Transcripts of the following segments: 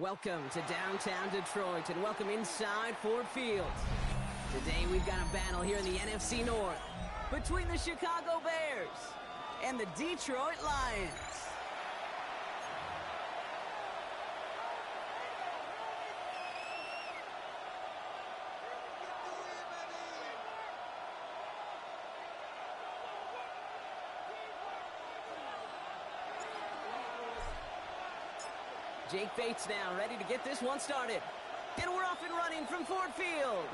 Welcome to downtown Detroit and welcome inside Ford Field. Today we've got a battle here in the NFC North between the Chicago Bears and the Detroit Lions. Jake Bates now ready to get this one started. And we're off and running from Ford Field.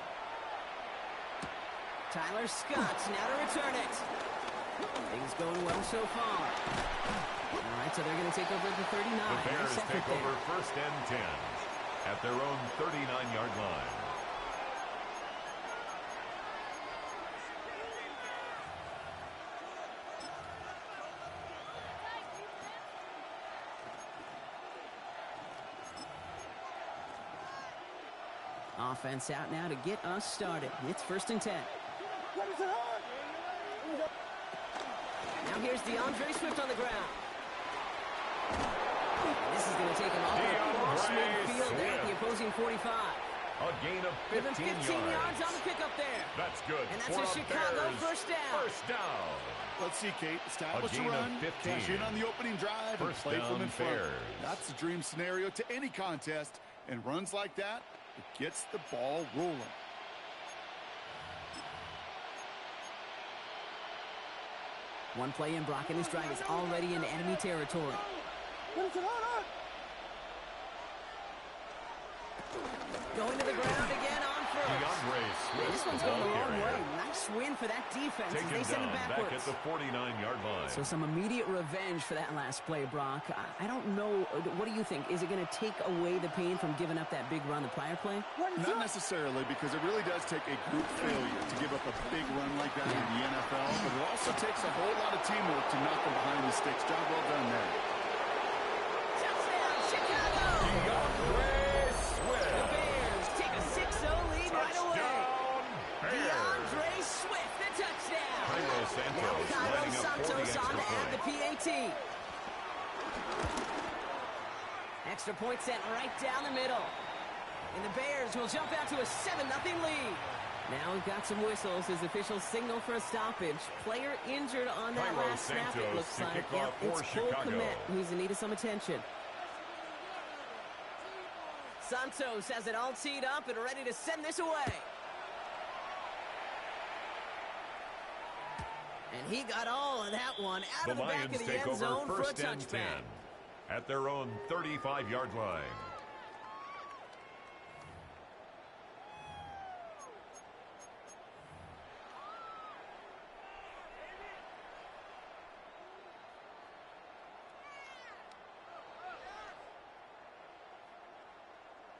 Tyler Scott's now to return it. Things going well so far. All right, so they're going to take over at the 39. The Bears take over first and 10 at their own 39-yard line. Offense out now to get us started. It's first and 10. Now here's DeAndre Swift on the ground. This is going to take him all across midfield there at the opposing 45. A gain of 15 yards on the pickup there. That's good. And that's a Chicago first down. First down. Let's see, Kate. Establish a run, cash in on the opening drive, and play from in front. That's the dream scenario to any contest. And runs like that, it gets the ball rolling. One play in, Brock, and his drive is already in enemy territory. Going to the ground again on first. This one's going the wrong way. Nice win for that defense as they send it backwards. Back at the 49-yard line. So some immediate revenge for that last play, Brock. I don't know. What do you think? Is it going to take away the pain from giving up that big run the prior play? Not necessarily, because it really does take a group failure to give up a big run like that in the NFL. But it also takes a whole lot of teamwork to knock them behind the sticks. Job well done there. Touchdown, Chicago! The Bears take a 6-0 lead right away. DeAndre Swift, the touchdown. Now Cairo Santos on to add the PAT. Extra point sent right down the middle. And the Bears will jump out to a 7-0 lead. Now we've got some whistles as officials signal for a stoppage. Player injured on that last snap, it looks like. Yep, it's Cole Kmet who's in need of some attention. Santos has it all teed up and ready to send this away. And he got all of that one out of the back of the end zone for a touchback. At their own 35-yard line.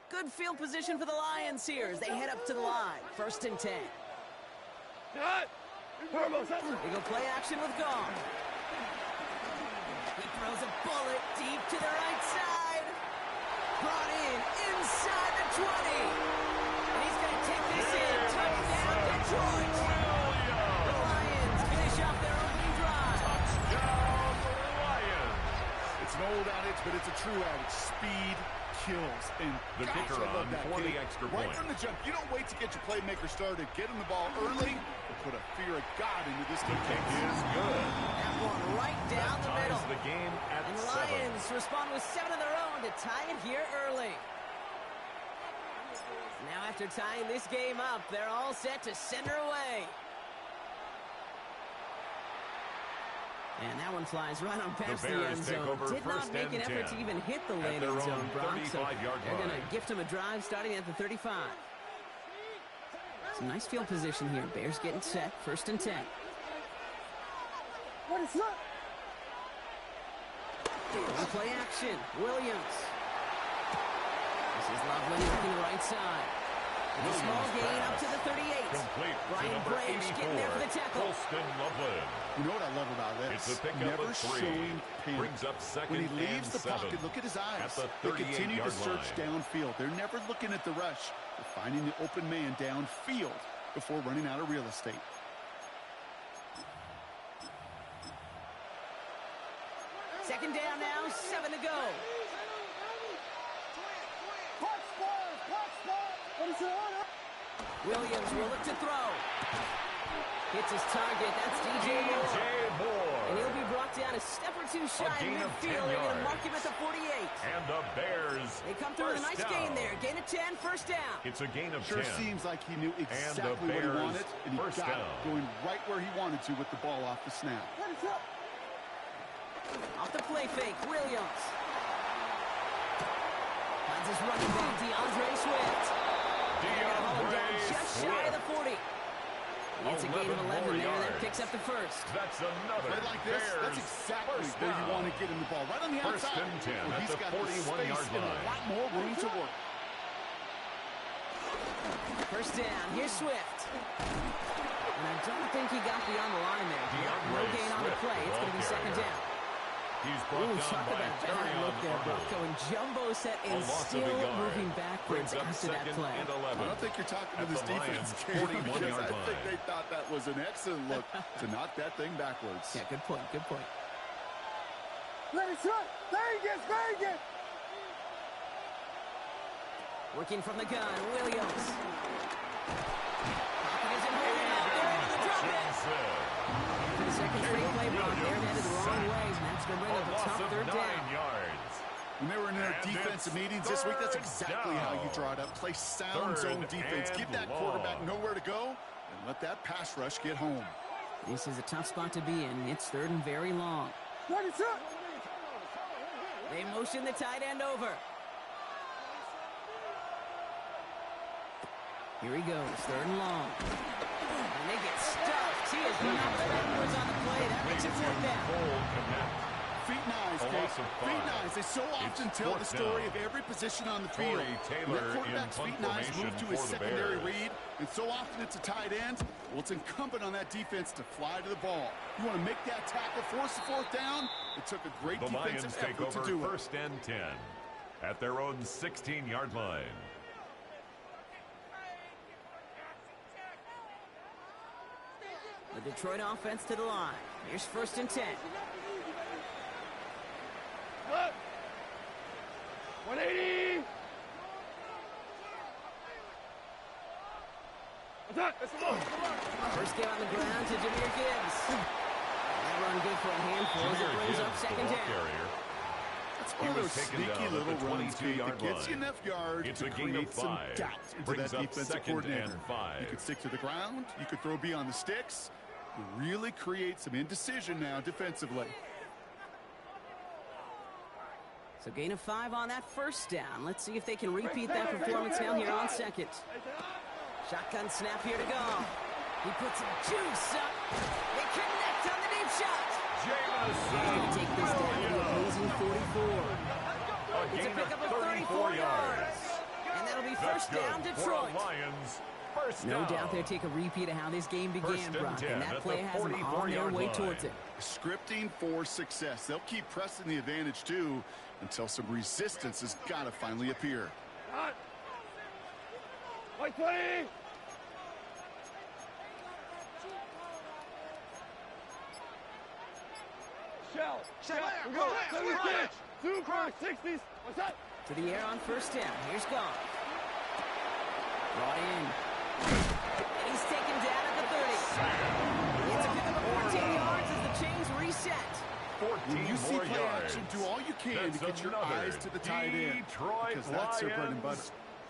Good field position for the Lions here as they head up to the line. First and 10. They go play action with Gong. He throws a bullet deep to the right side. Brought in inside the 20. And he's going to take this in. Touchdown, Detroit. The Lions finish off their opening drive. Touchdown, Lions. It's an old adage, but it's a true adage. Speed kills. And the kicker on for the extra point. Right from the jump. You don't wait to get your playmaker started. Get him the ball early and put a fear of God into this game. Kick is good. That one right down the middle. The game at and the 7. Lions respond with 7 of their own to tie it here early. Now after tying this game up, they're all set to send her away. And that one flies right on past the end zone. Did not make an effort to even hit the landing zone, Brock. So they're going to gift him a drive starting at the 35. Some nice field position here. Bears getting set. First and 10. What is that? Play action. Williams. This is Loveland looking the right side. And a small gain up to the 38. Complete Brian Branch getting there for the tackle. You know what I love about this? It's a pickup Never of 3. showing panic. Brings up second when he leaves the 7. pocket, look at his eyes. At the they continue to search line. downfield. They're never looking at the rush. They're finding the open man downfield before running out of real estate. Second down now, 7 to go. Williams will look to throw. Hits his target. That's DJ Moore. And he'll be brought down a step or two shy of midfield. They're going to mark him at the 48. And the Bears. They come through with a nice gain there. Gain of 10, first down. It's a gain of 10. Sure seems like he knew exactly what he wanted, and he got it, going right where he wanted to with the ball off the snap. Off the play fake, Williams. Finds his running back, DeAndre Swift. Just shy of the 40. It's a gain of 11 there, and that picks up the first. That's another play like this, that's exactly where you want to get him the ball. Right on the outside. First and 10 at he's the got 41-yard line. A lot more room to work. First down, here's Swift. And I don't think he got beyond the line there. No gain on the play. It's going to be second down. He's brought down by Terry on there, Bronco, and jumbo set and still moving backwards after that play. I don't think you're talking to this defense, because I think they thought that was an excellent look to knock that thing backwards. Yeah, good point, good point. Let's run! Vegas! Working from the gun, Williams. Hopkins and holding up, they're able to drop it. For the second straight play, they're headed the wrong way, and that's going to bring up a tough third down. When they were in their defensive meetings this week, that's exactly how you draw it up. Play sound zone defense. Give that quarterback nowhere to go, and let that pass rush get home. This is a tough spot to be in. It's third and very long. They motion the tight end over. Here he goes, third and long. And they get stuffed. He is knocked backwards on the play. That makes it fourth down. Feet and eyes, Kate. Feet and eyes. They so often tell the story of every position on the field. When that quarterback's feet and eyes move to his secondary read, and so often it's a tight end, well, it's incumbent on that defense to fly to the ball. You want to make that tackle, force the fourth down. It took a great defensive effort to do it. First and 10 at their own 16-yard line. The Detroit offense to the line. Here's first and 10. 180! First down on the ground to Jahmyr Gibbs. That run good for a handful as it brings up second down. That's one of those sneaky little runs that gets you enough yards to create some doubt into that defensive coordinator. You could stick to the ground. You could throw beyond the sticks. You really create some indecision now defensively. So gain of 5 on that first down. Let's see if they can repeat that performance down here on second. Shotgun snap here to go. He puts some juice up. They connect on the deep shot. He's going to take this down to a losing 44. It's a pickup of 34 yards. And that'll be first down Detroit. No doubt they'll take a repeat of how this game began, Brock, and that play has them on their way towards it. Scripting for success. They'll keep pressing the advantage, too, until some resistance has got to finally appear. White 20! Shell! Go! Pitch! 2 cross 60s! What's that? To the air on first down. Here's Goff. Brought in. And he's taken down at the 30. It's a pickup of 14 yards as the chains reset. When you see play action, do all you can to get your eyes to the tight end, because that's their bread and butter.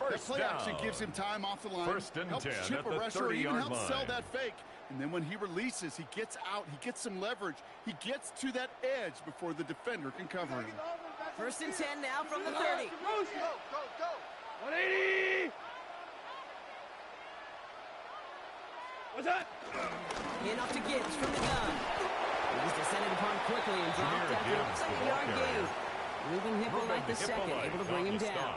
That play action gives him time off the line, helps chip a rusher, or even helps sell that fake. And then when he releases, he gets out, he gets some leverage. He gets to that edge before the defender can cover him. First and 10 now from the 30. Go! 180! What's that? In off to Gibbs from the gun. He's descended upon quickly and dropped after a second-yard gain. Moving Hippo like the second, able to bring him down.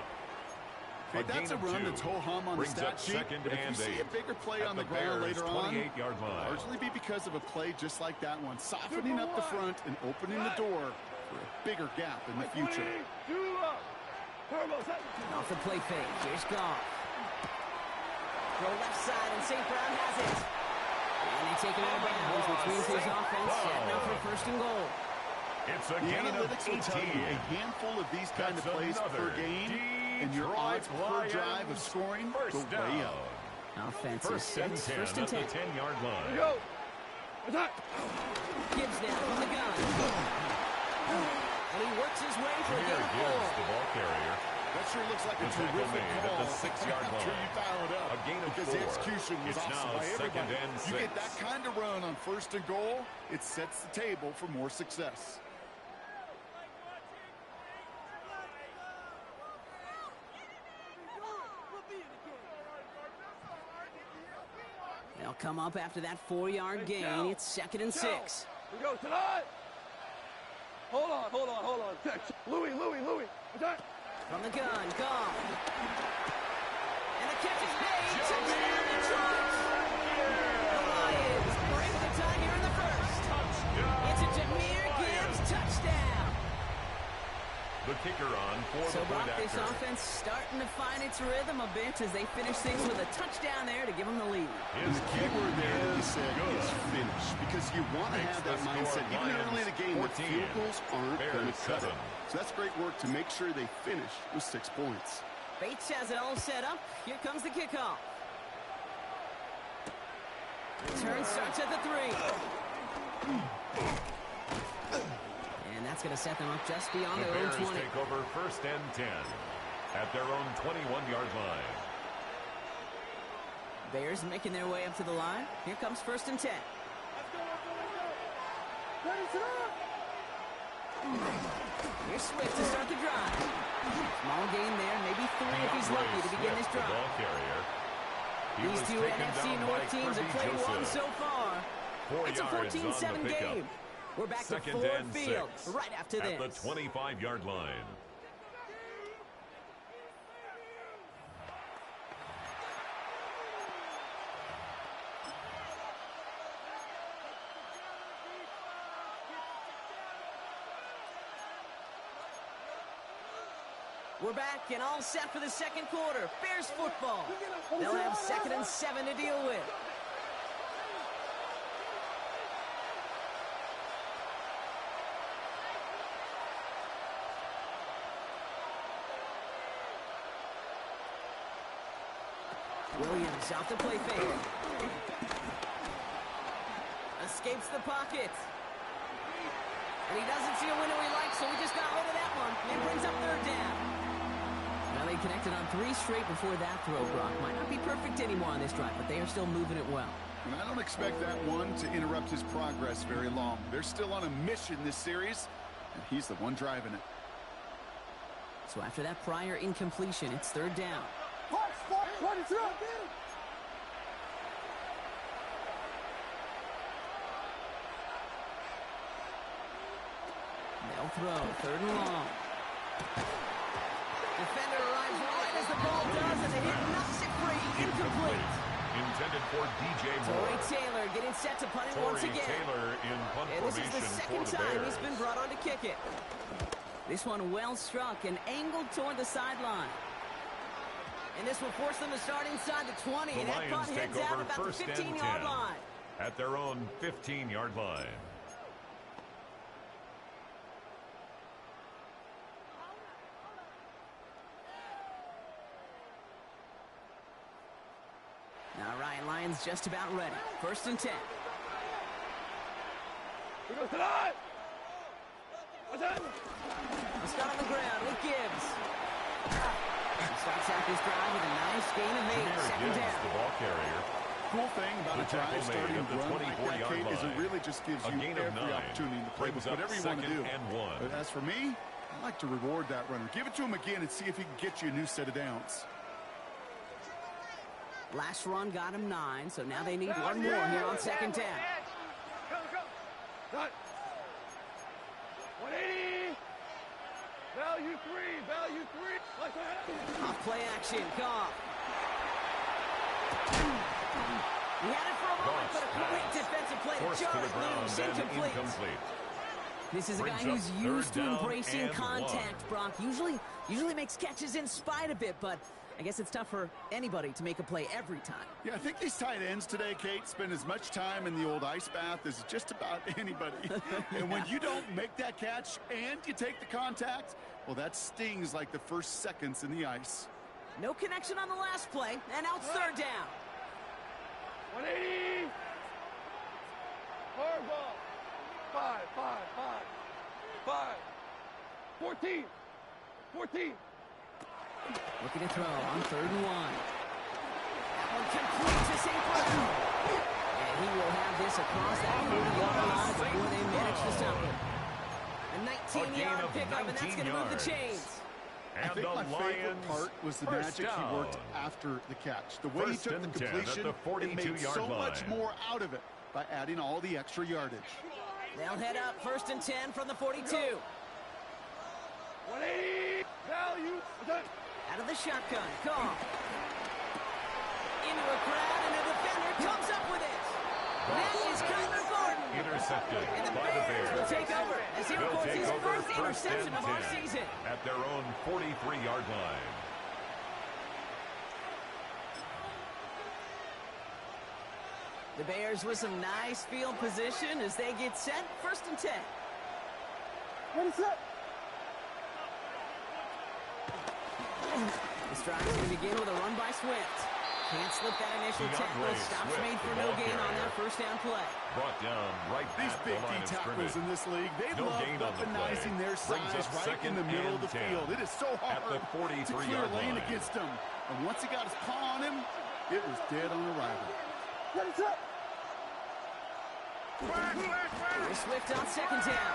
Okay, that's a run that's ho-hum on the stat sheet, but if you see a bigger play on the ground later on, it'll largely be because of a play just like that one, softening up the front and opening the door for a bigger gap in the future. Off the play fake, here's Goff. Throw left side, and St. Brown has it. And they take it out of bounds, which means his offense setting up for first and goal. It's a the analytics will tell you a handful of these kind of plays per game and your odds per drive of scoring go way up. Offensive six, first and 10. At the 10-yard line. Here we go. Attack. Gibbs now from the gun. And he works his way for a Here gain of Gibbs, 4. the ball carrier. That sure looks like a The tackle terrific made call. at the 6-yard I'm sure line. you fouled up. A gain of because 4. the execution was It's awesome now by second everybody. and You get 6. that kind of run on first and goal, it sets the table for more success. They'll come up after that 4-yard gain. It's second and 6. Here we go. Tonight. Hold on. Louis. Attack. From the gun, Goff. And the catch is made. Touchdown, Detroit. The Lions break the tie here in the first. It's a Jahmyr Gibbs touchdown. The kicker on for So, the Brock, point this after. offense starting to find its rhythm a bit as they finish things with a touchdown there to give them the lead. And the key word there that he said is finish, because you want to have that mindset even early in the game that field goals aren't going to cut it. So that's great work to make sure they finish with 6 points. Bates has it all set up. Here comes the kickoff. Return starts at the 3. And that's going to set them up just beyond The their own Bears 20. take over first and 10 at their own 21-yard line. Bears making their way up to the line. Here comes first and 10. Here's Swift to start the drive. Small gain there, maybe 3 if he's lucky to begin this The drive. ball carrier. He These was two taken NFC down North by teams have Kirby played one Joseph. so far. 4 It's a yards on 14-7 the pickup. game. We're back Second to Ford and Field 6 right after at this. the 25-yard line. We're back and all set for the second quarter. Bears football. They'll have second and 7 to deal with. Williams off the play fake. Escapes the pocket. And he doesn't see a window he likes, so he just got rid of that one. And brings up third down. Well, they connected on 3 straight before that throw, Brock. Might not be perfect anymore on this drive, but they are still moving it well. And I don't expect that one to interrupt his progress very long. They're still on a mission this series, and he's the one driving it. So after that prior incompletion, it's third down. They'll throw, third and long. Defender arrives right as the ball does, and the hit knocks it free. Incomplete. Intended for DJ Moore. Torrey Taylor getting set to punt it once Torrey again. Taylor in punt And this is formation the for second the time Bears. he's been brought on to kick it. This one well struck and angled toward the sideline. And this will force them to start inside the 20. The And that punt Lions take heads out over about the first and 15-yard 10 line. at their own 15-yard line. All right, Lions just about ready. First and 10. Here goes tonight. Attack. Let's start on the ground with Gibbs. He starts out this drive with a nice gain of 8. Jahmyr Second Gibbs, down. the ball carrier. Cool thing about The a drive tackle made starting at the run like that, 24-yard Kate, is it line. really just gives A you gain of every 9. opportunity to play with Brings up whatever you want to do. second and 1. But as for me, I like to reward that runner. Give it to him again and see if he can get you a new set of downs. Last run got him 9, so now they need one more here on second down. Go. Cut. 180. Value 3. Like that. Off play action, Goff. He had it for a moment, but a great defensive play to Forced to jar the it ground loose. and Incomplete. This is a guy Brings who's up used third to down embracing and contact, 1. Brock. Usually makes catches in spite of it, but I guess it's tough for anybody to make a play every time. Yeah, I think these tight ends today, Kate, spend as much time in the old ice bath as just about anybody. And when you don't make that catch and you take the contact, well, that stings like the first seconds in the ice. No connection on the last play, and now it's third down. 180. Hard ball. 5. 14. Looking to throw on 3rd and 1. That one complete to St. Brown. And he will have this across that 40-yard line before they manage to stop him. A 19-yard pickup, and that's going to move the chains. I think my favorite part was the magic he worked after the catch. The way he took the completion and made so much more out of it by adding all the extra yardage. They'll head up 1st and 10 from the 42. 180. Value. Out of the shotgun. Call. Into a crowd, and a defender comes up with it. That is Kyler Gordon. Intercepted And the by the Bears. will take over as he records his first interception of our season. At their own 43-yard line. The Bears with some nice field position as they get set. 1st and 10. What is that? This drive is going to begin with a run by Swift. Can't slip that initial tackle. Stops made for no gain on that 1st down play. Brought down right These at big the line D of tackles scrimmage. in this league, they No love gain on the weaponizing play. their Brings size up right in the middle of the 2nd and field. 10. It is so hard At the to clear 43-yard a lane line. against him. And once he got his paw on him, it was dead on arrival. What is that? Here's Swift on 2nd down.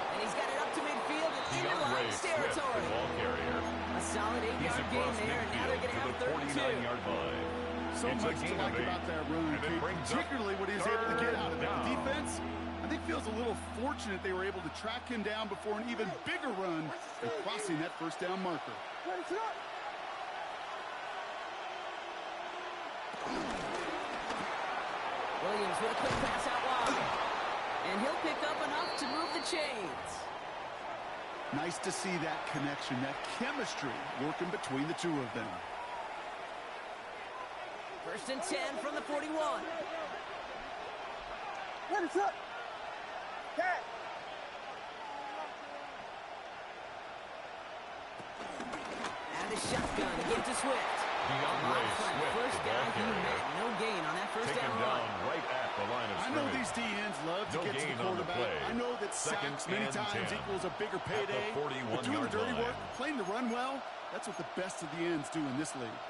And he's got it up to midfield and into Lions territory. Ball carrier. A solid 8-yard gain there, and now they're going to have 3rd and 2. 49-yard line. So It's a much to gain like of 8, about that run, and it Kate, brings up particularly what he was able to get out of it. down. The defense, I think, feels a little fortunate they were able to track him down before an even bigger run and crossing that 1st down marker. What is that? Williams with a quick pass out wide. And he'll pick up enough to move the chains. Nice to see that connection, that chemistry working between the two of them. 1st and 10 from the 41. What is that? Cat. And a shotgun again to Swift. First down he met. No gain on that 1st down down run. right at the line of I scrimmage. know these D-ends love to No get to the gain on the quarterback. play. I know that Second sacks many and times 10. equals a bigger At payday. the 41-yard But doing the dirty line. work, playing the run well, that's what the best of the ends do in this league.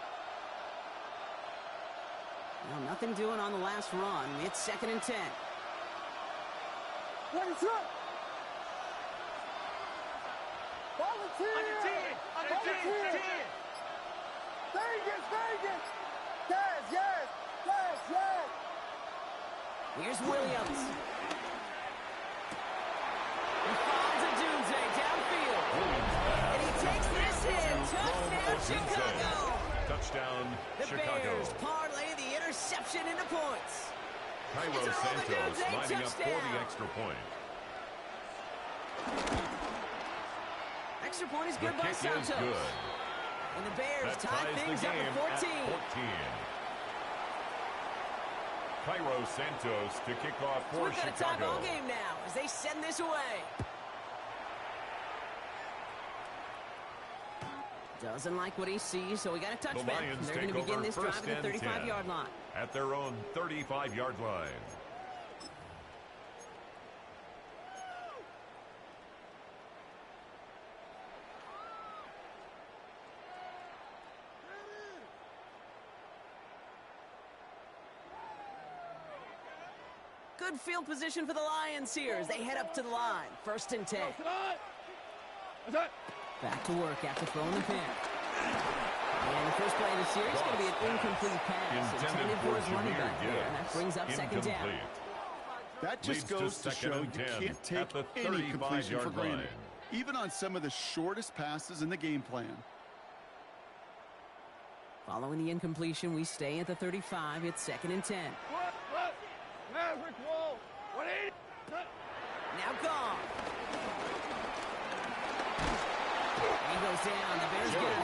Well, nothing doing on the last run. It's 2nd and 10. What is that? Volunteer! Volunteer! Vegas! Yes! Here's Williams. He finds a Dunze downfield. And he takes this in. Touchdown, Chicago. Touchdown, The Chicago. Bears parlay the interception into points. Cairo It's a Santos Dunze lining up for touchdown. the extra point. Extra point is The good by kick Santos. is good. And the Bears That tie ties things the up game at 14. at 14. Cairo Santos to kick off So for we've got a tie Chicago. ball game now as they send this away. Doesn't like what he sees, so we got a The touchback. Lions They're going take to begin over this drive 1st at the and 35-yard 10 line. at their own 35-yard line. Good field position for the Lions here as they head up to the line. 1st and 10. Back to work after throwing the pin. And the first play of the series is going to be an incomplete pass intended for his running back there. And that brings up 2nd down. Incomplete. That just Leads to goes to second show and you 10 can't take at the any completion for 35-yard granted, line. even on some of the shortest passes in the game plan. Following the incompletion, we stay at the 35. It's 2nd and 10. What? Maverick wall. 180. Now gone. He goes down. The Bears get him.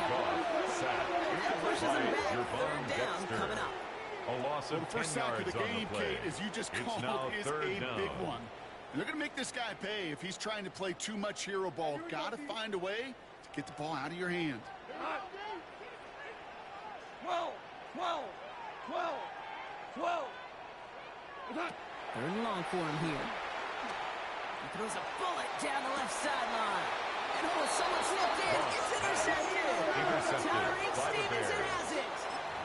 And that pushes him back. Third down coming up. A loss of 10 first sack yards of the on game, the play. Kate, as you just called, is a big one. And they're going to make this guy pay if he's trying to play too much hero ball. Got to find a way to get the ball out of your hand. 12. Third and long for him here. He throws a bullet down the left sideline. And someone slipped in. It's intercepted. Tyreek Stevenson has it.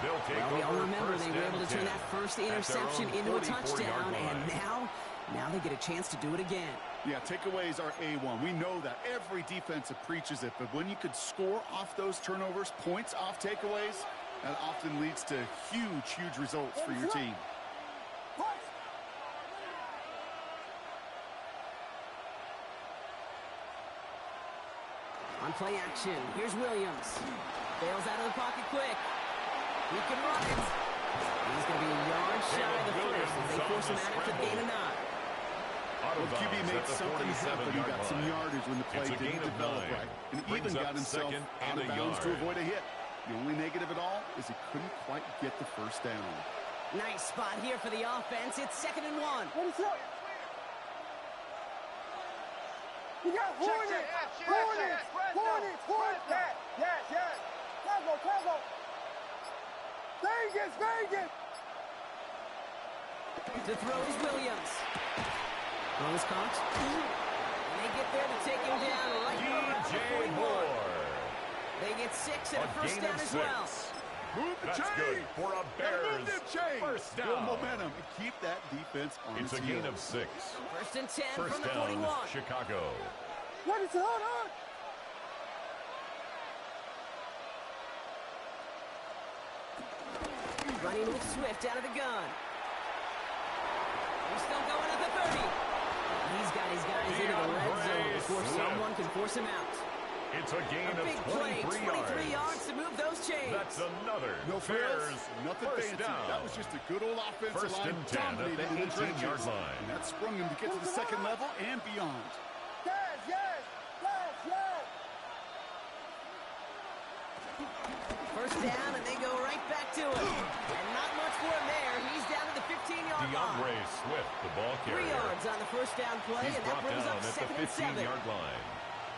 Well, we all remember they were able to turn that first interception into a touchdown, and now they get a chance to do it again. Yeah, takeaways are A1. We know that. Every defensive preaches it, but when you could score off those turnovers, points off takeaways, that often leads to huge results for your team. On play action, here's Williams. Bails out of the pocket quick. He can run it. He's going to be a yard shy of the first as they force him out after the gain of 9. Well, QB made something happen. He got some yardage when the play didn't develop right. And even got himself out of bounds to avoid a hit. The only negative at all is he couldn't quite get the first down. Nice spot here for the offense. It's 2nd and 1. What is up? You got Hornets! Yes! Travel! Vegas! To throw is Williams. Throws caught. And they get there to take him down right around the 41. They get 6 and a first down as well. Move the That's chain. good for a Bears first down. Build momentum and keep that defense on It's its a gain heels. of 6. First and 10 First from the down, 41. Chicago. What is it? Hold on! Running with Swift out of the gun. He's still going at the 30. He's got his guys into the red zone before someone can force him out. It's a gain A of big play, 23 yards to move those chains. That's another No Bears frills, nothing first fancy. down. That was just a good old offensive First line and 10 at dominating the in the 18-yard trenches. line. And that sprung him to get to the second level and beyond. Yes! First down, and they go right back to him. And not much for him there. He's down to the 15-yard DeAndre line. Swift, the ball 3 carrier. yards on the first down play, He's and that brought brings down up at 2nd the and 7. 15-yard line.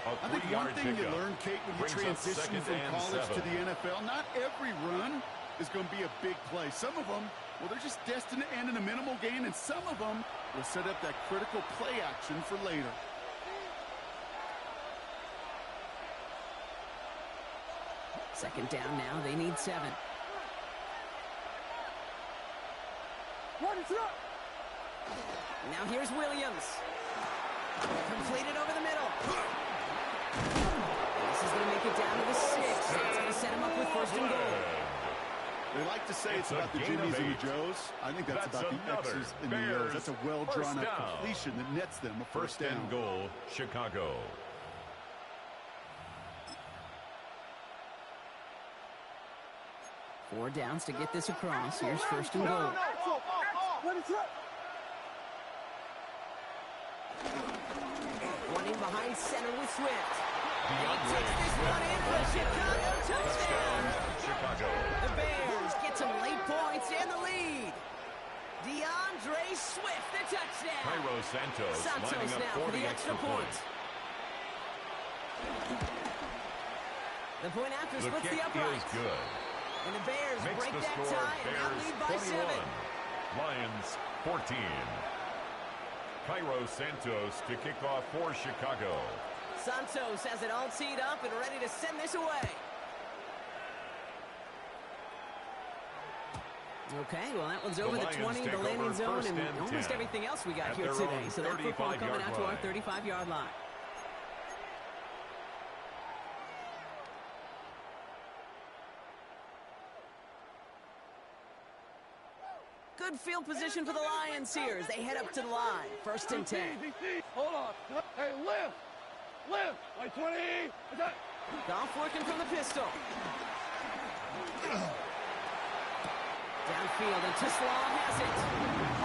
A I think one 3-yard thing you pickup. learn, Kate, when you Brings up transition 2nd from and college 7. to the NFL, not every run is going to be a big play. Some of them, well, they're just destined to end in a minimal gain, and some of them will set up that critical play action for later. Second down now. They need 7. What is up? Now here's Williams. Completed over the middle. This is going to make it down to the 6. That's going to set him up with first and goal. They like to say it's about the Jimmies and the Joes. I think that's about the X's and the O's. That's a well-drawn-up completion that nets them a first down. And goal, Chicago. Four downs to get this across. Here's first and goal. What is up? One in behind center with Swift. And he takes this one in for a Chicago touchdown. Chicago. The Bears get some late points and the lead. DeAndre Swift, the touchdown. Cairo Santos lining up now for for the extra point. The point after The splits kick the upright. is good. And the Bears Makes break the that score tie and now Bears lead by 21. 7. Lions 14. Cairo Santos to kick off for Chicago. Santos has it all teed up and ready to send this away. Okay, well, that one's over the 20, the landing zone, and almost everything else we got here today. So that football coming out to our 35-yard line. Good field position for the Lions here as they head up to the line. First and 10. Hold on. Hey, lift. Like 20. Goff working from the pistol. Downfield, and Tisslaw has it.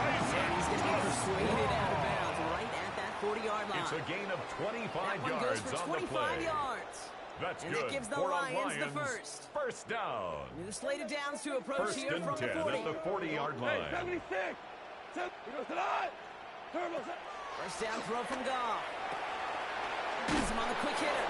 And he's going to be persuaded out of bounds right at that 40-yard line. It's a gain of 25 that one yards goes for on 25 the play. yards. That's and good. that gives the For Lions the first. First down. The slated downs to approach First here and from 10 the 40. at the 40-yard line. Hey, 76. He goes tonight. Turbo. First down throw from Goff. Has him on the quick hitter.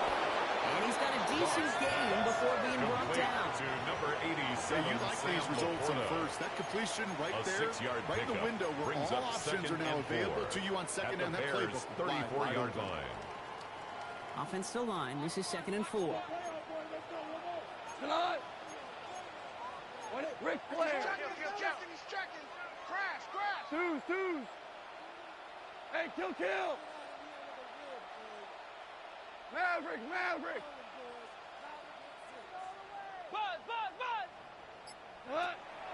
And he's got a decent game before being brought Complete down. to number 87. You like these results on first. That completion right there, right in the window where all options are now available to you on second and that playbook. 34-yard line. Offensive line. This is 2nd and 4. Tonight. Ric Flair. He's checking. Crash. Twos. Hey, kill. Maverick. Buzz.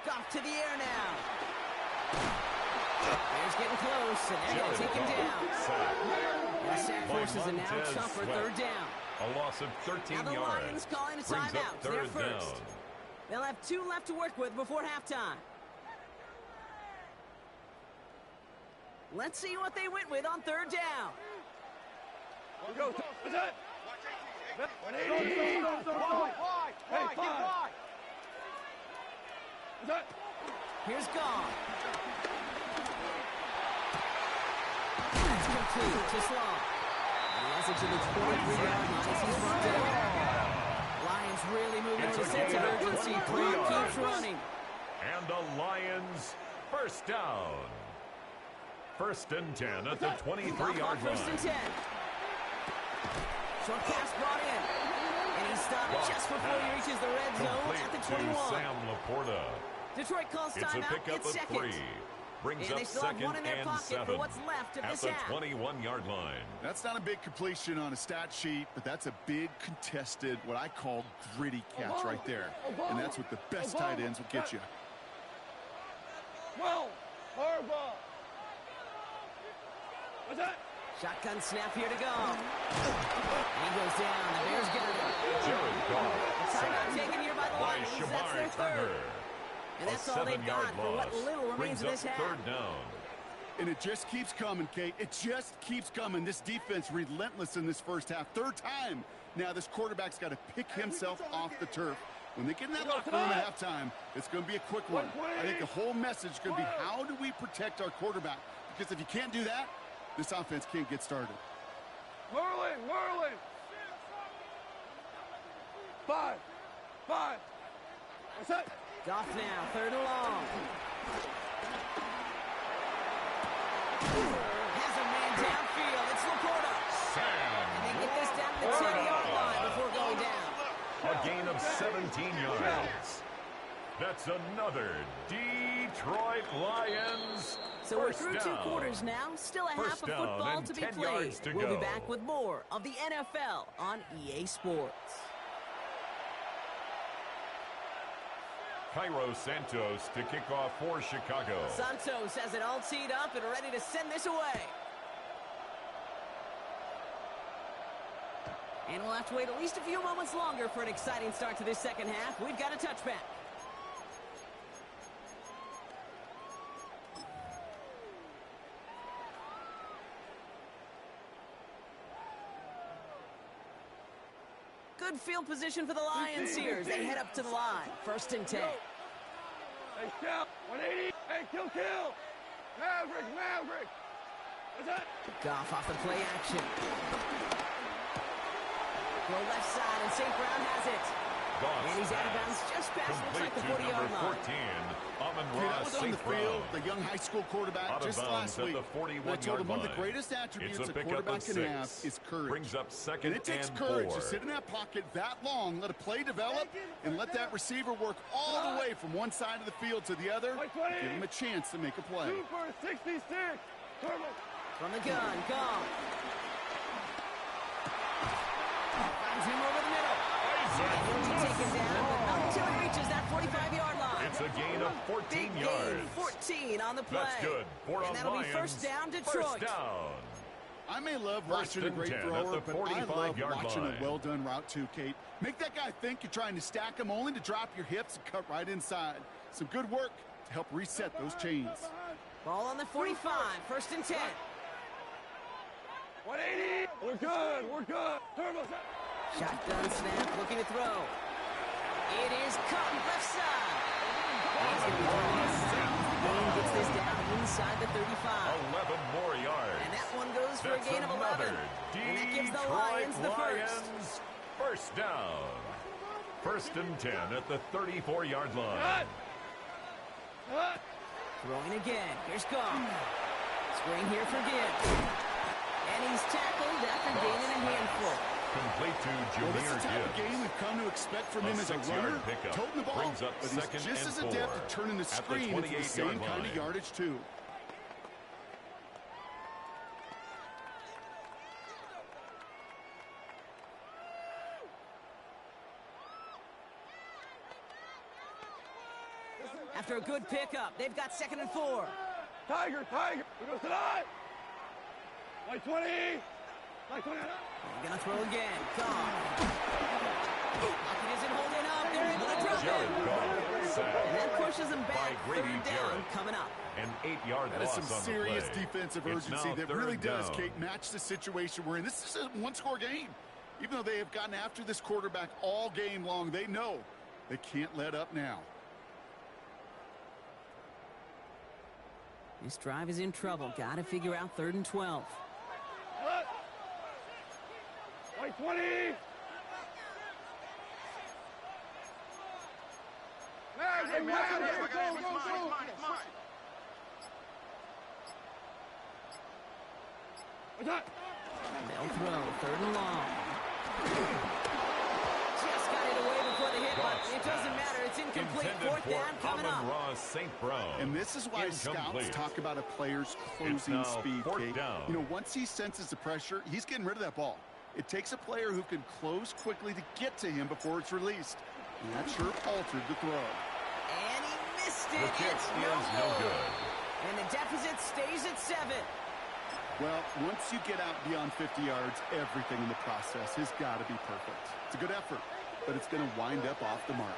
Goff to the air now. Bears getting close, and they're going to take him down. And the sack forces a now tougher third down. A loss of 13 Now the yards. Lions calling a Brings up timeout. They're third first. down. They'll have 2 left to work with before halftime. Let's see what they went with on third down. Go. What's that? 180. Hey, 5. What's that? Here's Goff. That's complete to Sloan. And he has it to the 23-yard line as he's brought down. Lions really moving with a sense of urgency. Clock keeps running. And the Lions first down. First and 10 at the 23-yard First line. and 10. Short pass brought in. And he stopped just before he reaches the red zone at the 21. To Sam Laporta. Detroit calls It's a timeout. pickup It's of second. 3. Brings And up they still have second one in their and pocket 7 for what's left of at this the half. 21-yard line. That's not a big completion on a stat sheet, but that's a big contested, what I call gritty catch right there. And that's what the best tight ends will get you. Well, Harbaugh. What's that? Shotgun snap here to go. And he goes down. The Bears get it. Jared Goff. Timeout taken here by the By Lions. That's their Shamar third. Turner. And that's all they've 7-yard got for what loss. little remains Brings of up this half. third down. And it just keeps coming, Kate. It just keeps coming. This defense relentless in this first half. Third time. Now this quarterback's got to pick himself off the turf. When they get in that locker room at halftime, it's going to be a quick one. I think the whole message is going to be, how do we protect our quarterback? Because if you can't do that, this offense can't get started. Merlin. 5. What's that? Goff now, third and long. Has a man downfield. It's Laporta. Sam And they get this down to the 10-yard line before going down. A gain of 17 yards. That's another Detroit Lions. So we're first through 2 down. quarters now. Still a half First of down football and to be 10 played. yards to We'll go. be back with more of the NFL on EA Sports. Cairo Santos to kick off for Chicago. Santos has it all teed up and ready to send this away. And we'll have to wait at least a few moments longer for an exciting start to this second half. We've got a touchback. Good field position for the Lions here as they head up to the line. First and 10. Hey, Scout. 180. Hey, kill. Maverick. What's that? Goff off the play action. Go left side, and St. Brown has it. Goff's And he's out of pass. bounds just past looks like the Complete to 40-yard number line. 14, That Amon-Ra was on St. the field, Brown. the young high school quarterback Out of just bounds last at week. the 41-yard I told him one of the line. greatest attributes It's a a pickup quarterback of can 6. have is courage. Brings up second And it takes and courage 4. to sit in that pocket that long, let a play develop, and let that receiver work all the way from one side of the field to the other. Give him a chance to make a play. Super 66. Turbo. From the gun, gone. Finds him over the middle. And he'll be taken down, but not until he reaches that 45-yard line. It's a gain of 14 Big yards. gain, 14 on the play. That's good. For and that'll Lions. be first down, Detroit. First down. I may love First watching a and great 10 at thrower, the but I love 45-yard watching line. a well-done route too, Kate. Make that guy think you're trying to stack him only to drop your hips and cut right inside. Some good work to help reset those chains. Ball on the 45, first and 10. 180. We're good. Turbo. Shotgun snap, looking to throw. It is caught left side. He's going to be throwing it safe. The game gets this down inside the 35. 11 more yards. And that one goes for a gain of 11. And that gives the Lions the first. First down. 1st and 10 at the 34-yard line. Throwing again. Here's Goff. Swing here for Gibbs. And he's tackled after gaining a handful. Complete to Jameer Well, this is the type of Gibbs. game we've come to expect from him as a runner, toting the ball, brings up but he's 2nd just as and 4 adept at turning the screen into the same kind of yardage, too. After a good pickup, they've got 2nd and 4. Tiger, Tiger. We go tonight. Like 20. Like 20. They're going to throw again. Goff. Lockett isn't holding up. They're able to drop it. And that pushes them back. 3rd down coming up. An 8-yard That is loss some on the serious play. defensive It's urgency now that 3rd really does, down. Kate, match the situation we're in. This is a one-score game. Even though they have gotten after this quarterback all game long, they know they can't let up now. This drive is in trouble. Got to figure out 3rd and 12. Like 20. Hey, man, go. They'll throw. 3rd and long. Just got it away before the hit, but it doesn't matter. It's incomplete. 4th down coming up. St. Brown. And this is why scouts talk about a player's closing speed, Kate. You know, once he senses the pressure, he's getting rid of that ball. It takes a player who can close quickly to get to him before it's released. And that sure altered the throw. And he missed it. The kick It's is no good. And the deficit stays at 7. Well, once you get out beyond 50 yards, everything in the process has got to be perfect. It's a good effort, but it's going to wind up off the mark.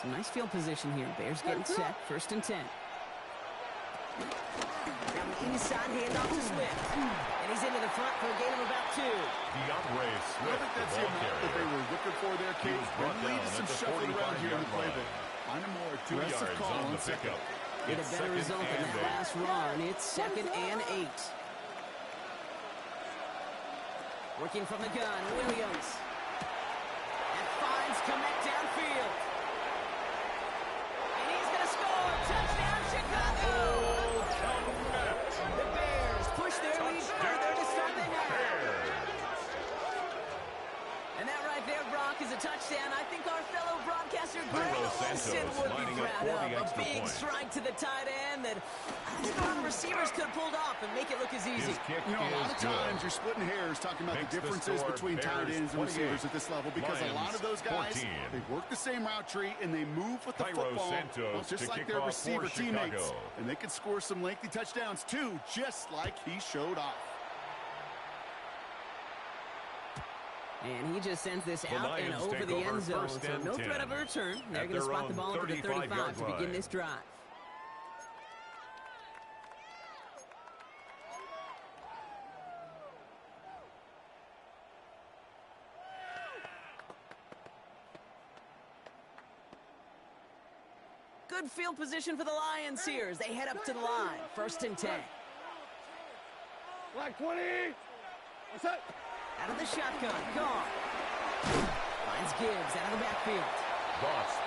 Some nice field position here. Bears getting set. 1st and 10. Now an inside handoff to Swift. And he's into the front for a gain of about 2. DeAndre I Swift, think that's the the ball amount that they carrier. were looking for there, Kate. was brought They down needed some at the shuffling around here in the 45-yard playbook. Find a more 2 aggressive yards call on on the second. pickup. Get a It's better 2nd result than and that 8. last run. It's 2nd and 8. Working from the gun, Williams. And finds Komet downfield. And he's going to score. Touchdown, Chicago! The Bears push their lead further to start the half. And that right there, Brock, is a touchdown. I think our fellow broadcaster Greg Olsen would be proud of. A big strike to the tight end that I think a lot of receivers could have pulled off and make it look as easy. You know, a lot of times you're splitting hairs talking about the differences between tight ends and receivers at this level because a lot of those guys, they work the same route tree and they move with the football just like their receiver teammates. And they can score some lengthy touchdowns too, just like he showed off. And he just sends this out and over the end zone. So no threat of a return. They're going to spot the ball to the 35 to begin this drive. Good field position for the Lions here as they head up to the line. 1st and 10. Like 20. What's that? Out of the shotgun, Goff. Finds Gibbs out of the backfield.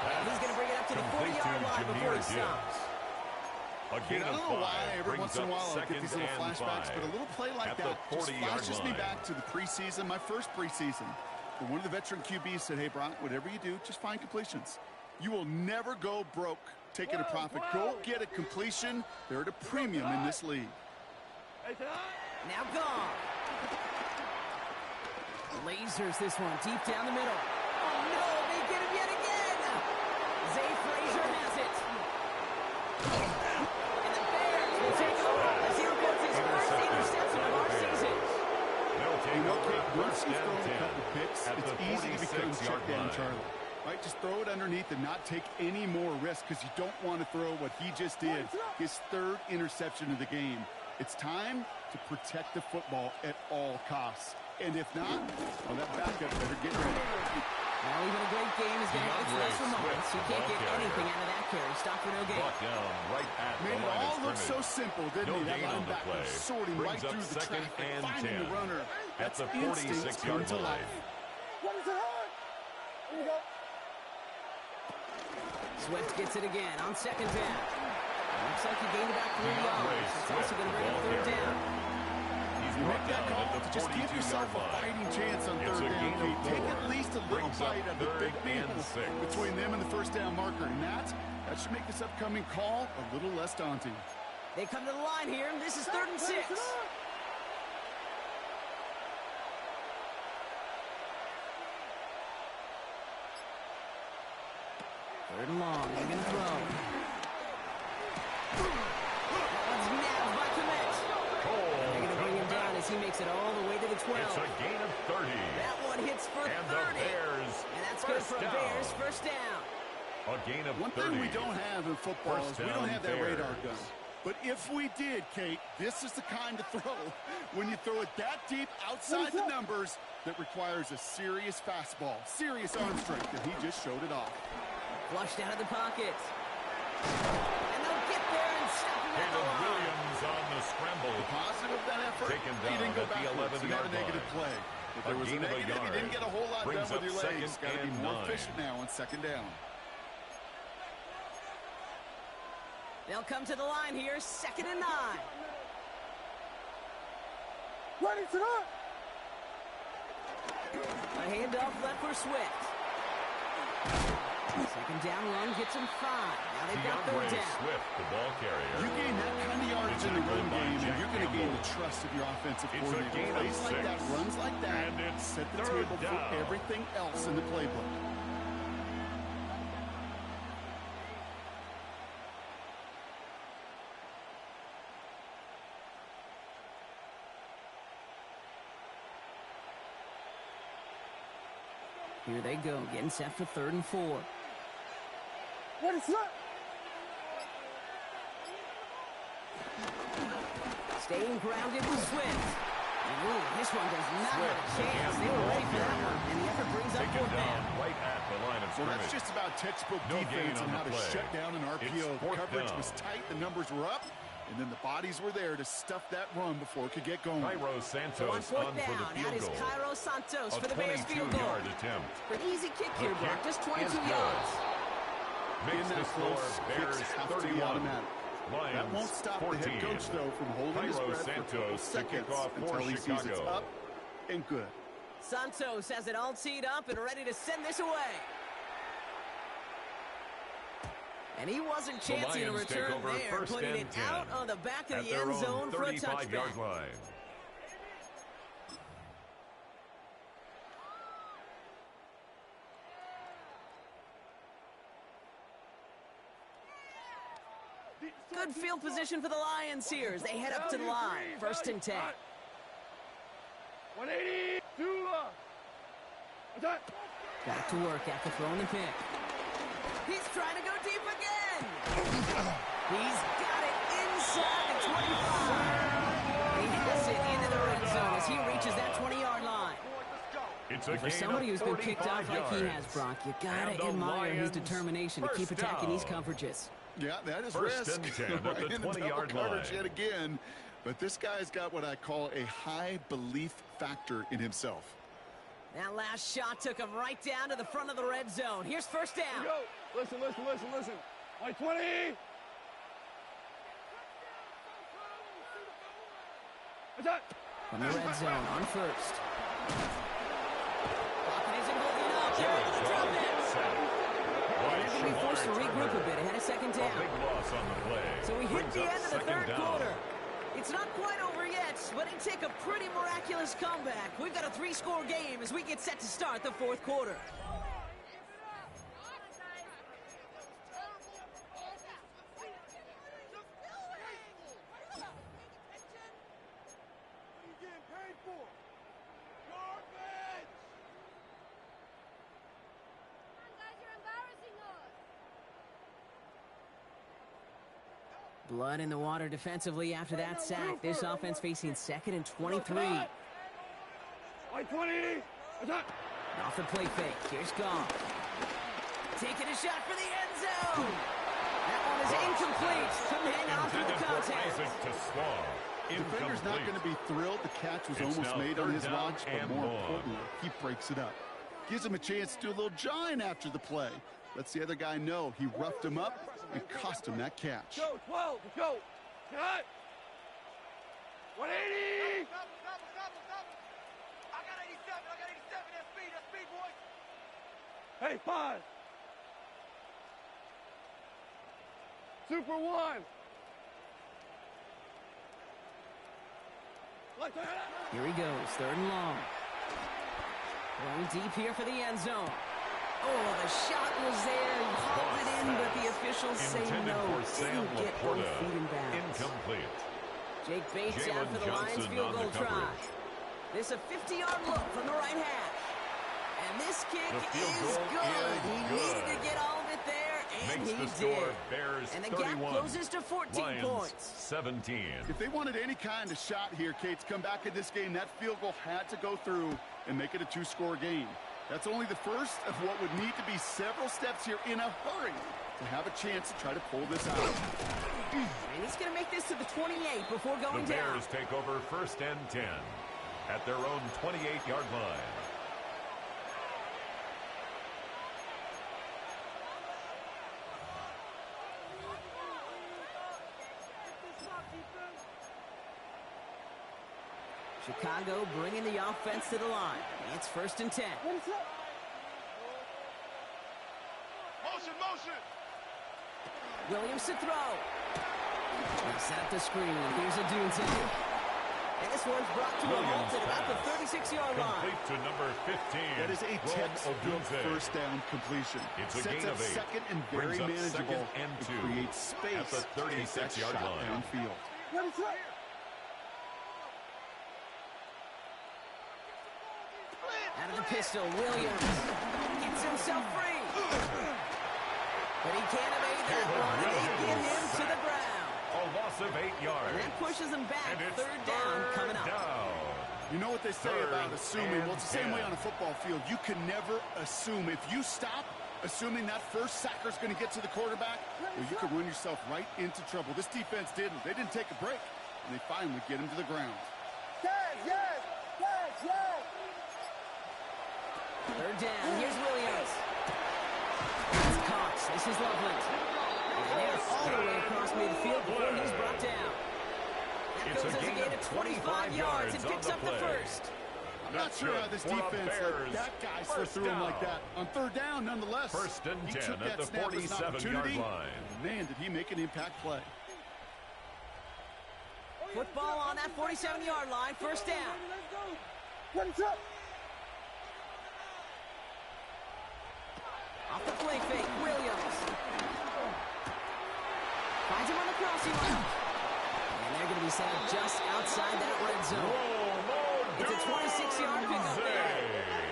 And he's going to bring it up to the 40-yard line before he stops. A gain I of don't know 5 why every once in a while I get second these little and flashbacks, 5 but a little play like at that the just 40-yard flashes me line. back to the preseason, my first preseason. But one of the veteran QBs said, hey, Brock, whatever you do, just find completions. You will never go broke taking a profit. Go get a completion. They're at a premium in this league. Now Goff. Lasers this one deep down the middle. Oh, no, they get him yet again. Zay Frazier has it. And the Bears will take over as he reports his first interception of our season. They'll take over Once first you and throw a 10 couple picks, at it's the easy to become 46-yard check down, line. Charlie. Right, just throw it underneath and not take any more risk because you don't want to throw what he just did, his 3rd interception of the game. It's time to protect the football at all costs. And if not, well, that backup better get ready. Well, even a great game is going to have its lesser moments. You can't get anything out of that carry. Stop for no gain. Brought down right at Made the it line all of look so scrimmage. simple, didn't No he? That gain on the linebacker play. sorting right Brings up through the second traffic, and finding 10 the runner. at That's the instincts 46-yard come to line. life. What is it on? Here we go. Swift gets it again on second down. Looks like he gained about 3 yards. It's also going to bring up third down. You make that call to just give yourself a fighting chance on third down. Kate. Take at least a little bite of the big people between them and the first down marker. And that should make this upcoming call a little less daunting. They come to the line here, and this is 3rd and 6. Third and long, they're going to throw. That's nabbed by Komet. They're going to bring him down as he makes it all the way to the 12. It's a gain of 30. That one hits for 30. And the Bears And that's good for a Bears first down. A gain of 30. One thing we don't have in football is we don't have that radar gun. But if we did, Kate, this is the kind of throw, when you throw it that deep outside the numbers, that requires a serious fastball, serious arm strength, and he just showed it off. Flushed out of the pocket. And they'll get there and stop him at the Caleb line. Williams on the scramble. Positive that effort. Taken He down didn't go at the backwards. He got a 11-yard negative line. play. If there was a gain of a negative, you yard. didn't get a whole lot Brings done with up your legs. second Got to be and more 9. efficient now on second down. They'll come to the line here, 2nd and 9. Ready to run. A handoff left for Swift. Second down run gets him 5. Now they've got third DeAndre down. Swift, the ball carrier. You gain that kind of yardage in the run game, and you're going to gain the trust of your offensive It's a gain coordinator. of Plays like 6. that, runs like that, And it's set the third table down. for everything else in the playbook. Here they go, getting set for 3rd and 4. Ready to run. Staying grounded with Swift. And ooh, this one does not have a chance. They were ready for that one, and the effort brings up Taken 4th down down. right at the line of Well, scrimmage. that's just about textbook No defense gain and on how the to play. shut down an RPO. It's The 4th coverage down. was tight, the numbers were up, and then the bodies were there to stuff that run before it could get going. Cairo So on Santos 4th on for the down, that field is goal. Cairo Santos A for the Bears field goal. 22-yard attempt. For an easy kick here, The Brock, kick just 22 is good. yards. Makes In the that score close, Bears kicks have to be 31. automatic. Lions That won't stop 14. the head coach, though, from holding his Cairo breath for a couple Santos to seconds kick off until for he sees it's Chicago. up and good. Santos has it all teed up and ready to send this away. And he wasn't The chancing a Lions take return over there, first putting and it 10 out on the back of at the their end own zone for a 35-yard touchback. line. Good field position for the Lions here as they head up to the line. 1st and 10. 180. Attack. Back to work after throwing the pick. He's trying to go deep again. He's got it inside the 25. He has it into the red zone as he reaches that 20-yard line. It's a And for gain somebody of who's been picked off 45 like he has, yards. Brock, you And gotta the admire his Lions determination to keep first attacking these down. coverages. Yeah, that is First risk. and 10 at the Right in double 20-yard coverage line. yet again. But this guy's got what I call a high belief factor in himself. That last shot took him right down to the front of the red zone. Here's 1st down. Go. Listen. 20. Attack. From the red zone on 1st. Pocket isn't holding up. They're able to drop it. They're going to be forced to regroup a bit ahead of 2nd A down. big loss on the play. So we hit Brings the up end of the 2nd 3rd down. quarter. It's not quite over yet, but it take a pretty miraculous comeback. We've got a 3-score game as we get set to start the 4th quarter. Blood in the water defensively after that sack. This offense facing 2nd and 23. Right 20. Off the play fake. Here's Goff. Taking a shot for the end zone. That one is incomplete. Couldn't hang on through the contact. The defender's not going to be thrilled. The catch was almost made on his watch, but more importantly, he breaks it up. Gives him a chance to do a little jawing after the play. Lets the other guy know he roughed him up and cost him that catch. Go, 12, let's go. Cut. 180. Stop. I got 87. That's speed, boys. Hey, 5. Super 1. Here he goes, 3rd and long. Going deep here for the end zone. Oh, the shot was there. He hauled it in, but the officials say no. Didn't get both feet in bounds. Incomplete. Jake Bates out for the Lions field goal try. This a 50-yard look from the right hash. And this kick is good. He needed to get all of it there, and he did. Bears and the 31. gap closes to 14 Lions points. 17. If they wanted any kind of shot here, Kate, to come back in this game, that field goal had to go through and make it a 2-score game. That's only the first of what would need to be several steps here in a hurry to have a chance to try to pull this out. And he's going to make this to the 28 before going the down. Bears take over 1st and 10 at their own 28-yard line. Chicago bringing the offense to the line. It's 1st and 10. Motion. Williams to throw. They set up the screen. Here's a Dunte. And this one's brought to a halt at about the 36-yard line. Complete to number 15. That is a textbook first down completion. It's a Sets gain up of 8. 2nd and very Brings up manageable. 2nd and 2. It creates space at the 36-yard line. Downfield. Out of the pistol, Williams gets himself free. But he can't evade that one, and they get him to the ground. A loss of 8 yards. And that pushes him back. And it's 3rd down coming up. You know what they say about assuming? Well, it's the same way on a football field. You can never assume. If you stop assuming that first sacker's going to get to the quarterback, well, you can run yourself right into trouble. This defense didn't. They didn't take a break, and they finally get him to the ground. Yes. 3rd down. Here's Williams. It's Cox. This is Loveland. And they're all the way across midfield before he's brought down. That goes as a gain of 25 yards and picks up the 1st. I'm not sure how this defense let that guy slip through him like that. On 3rd down, nonetheless. 1st and 10 at the 47-yard line. Man, did he make an impact play. Football on that 47-yard line. 1st down. Off the play fake, Williams. Finds him on the crossing route. And they're going to be set up just outside that red zone. It's a 26-yard pickup there.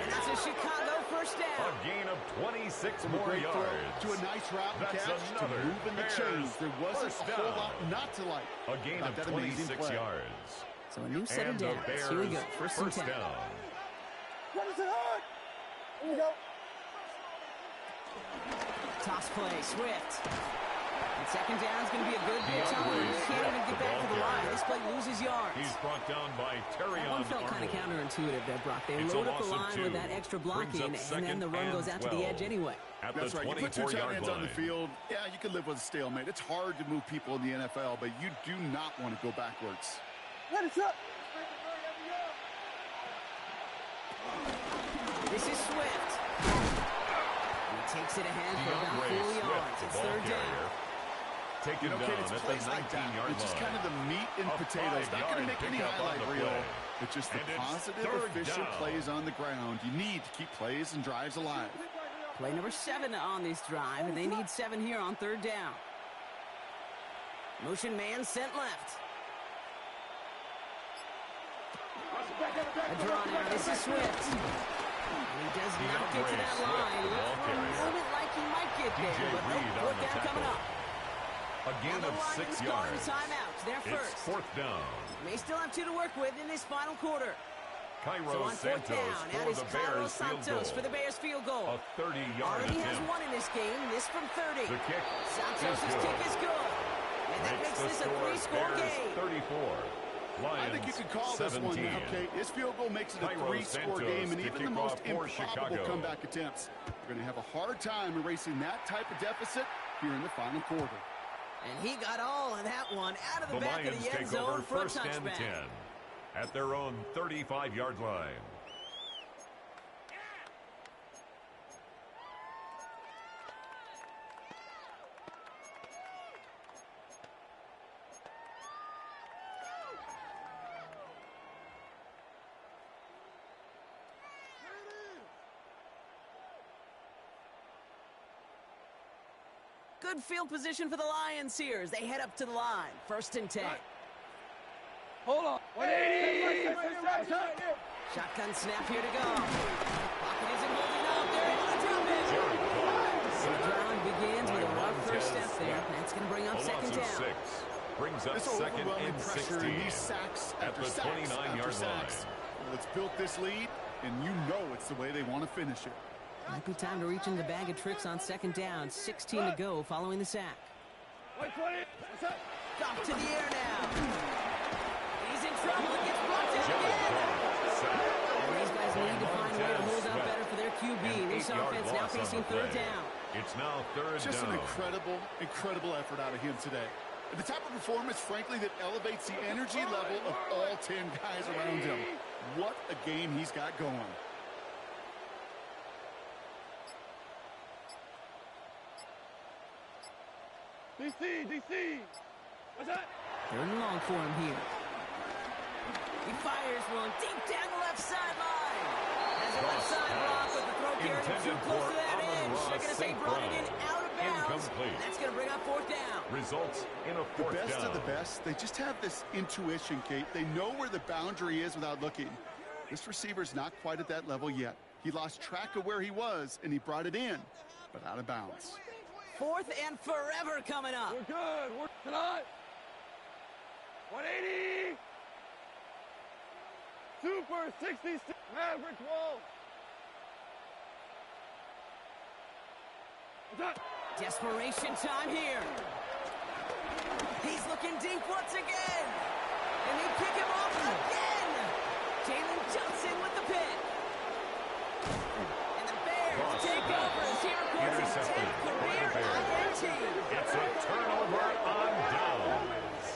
And that's a Chicago 1st down. A gain of 26 more yards. To a nice route and catch to move in the chains. There wasn't a whole lot not to like. A gain of 26 yards. So a new set of downs. Here we go. 1st and 10. Down. Here we go. Toss play, Swift. And 2nd down is going to be a good bit time. He can't even get back to the line. This play loses yards. He's brought down by Terrion. That one felt kind of counterintuitive there, Brock. They load up the line with that extra blocking, and then the run goes out to the edge anyway. That's right. You put 2 tight ends on the field, yeah, you can live with a stalemate. It's hard to move people in the NFL, but you do not want to go backwards. This is Swift. Takes it ahead for about 4 yards. It's 3rd down. Taken down at the 19-yard line. It's just kind of the meat and potatoes. Not going to make any highlight reel. It's just the positive, efficient plays on the ground. You need to keep plays and drives alive. Play number 7 on this drive, and they need 7 here on 3rd down. Motion man sent left. A draw now. This is Swift. And he does not get to that line. Looks for a moment like he might get there, but no, 4th down coming up. A gain of 6 yards. Timeout. They're first. It's fourth down. May still have 2 to work with in this final quarter. Cairo So on fourth Santos down, for out is the Cairo Bears field Santos goal. for the Bears field goal. A 30-yard Already has attempt. 1 in this game. This from 30. The kick Santos' is good. kick is good. And that makes the this a score 3-score Bears game. 34. Lions I think you could call 17. this one now, Kate. This field goal makes it a Cairo 3-score Santos game, and to even the kick most off for improbable Chicago. comeback attempts are going to have a hard time erasing that type of deficit here in the final quarter. And he got all of that one out of the The back Lions of the end take over zone for a first and touchback. 10 at their own 35-yard line. Good field position for the Lions here as they head up to the line. First and 10. Hold on. 180. Shotgun snap here to go. Pocket isn't holding up. They're able to drop it. So the drive begins with a rough first step there. That's going to bring up second down. 6 brings up This second overwhelming and pressure 16 and these sacks at after the sacks 29-yard after line. sacks. Well, it's built this lead, and you know it's the way they want to finish it. Might be time to reach in the bag of tricks on second down. 16 to go following the sack. 120. Off to the air now. He's in trouble. It gets brought down again. And these guys need to find a way to hold up better for their QB. This offense now facing third down. It's now third down. Just an incredible effort out of him today. And the type of performance, frankly, that elevates the energy level of all 10 guys around him. What a game he's got going. DC. What's that? Third and long for him here. He fires one deep down the left sideline. Has a left side block, but the throw carried him too close to that edge. They're going to say brought it in out of bounds. Incomplete. That's going to bring up fourth down. Results in a The fourth best down. of the best, they just have this intuition, Kate. They know where the boundary is without looking. This receiver's not quite at that level yet. He lost track of where he was, and he brought it in, but out of bounds. Fourth and forever coming up. We're good. We're tonight. 180. Super 66. Maverick wall. What's that? Desperation time here. He's looking deep once again. And they pick him off again. Jalen Johnson with the pick. And the Bears take over as he records his 10th career INT. It's a turnover on downs.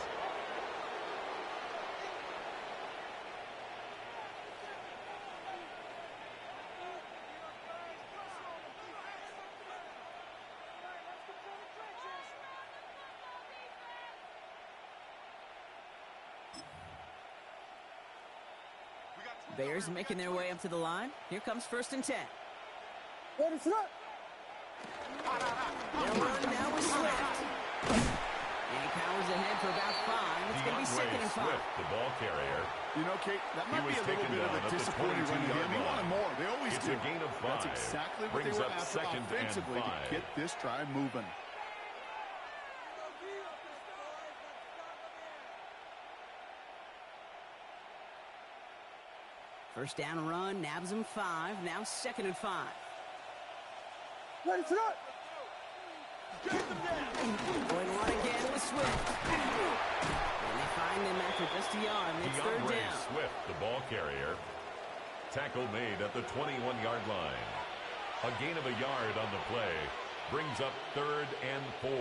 Bears making their way up to the line. Here comes first and 10. What is that? They'll run now with Swift. And he powers ahead for about 5. It's going to be second and 5. Swift, the ball carrier. You know, Kate, that might be a little bit of a disappointing run game. He wanted more. They always It's do. a gain of 5. That's exactly what they Brings were up after second and offensively to 5. get this drive moving. First down run, nabs him 5. Now second and 5. What is that? Going on again with Swift. And they find him after just a yard. And it's third down. Swift, the ball carrier. Tackle made at the 21-yard line. A gain of a yard on the play. Brings up third and 4.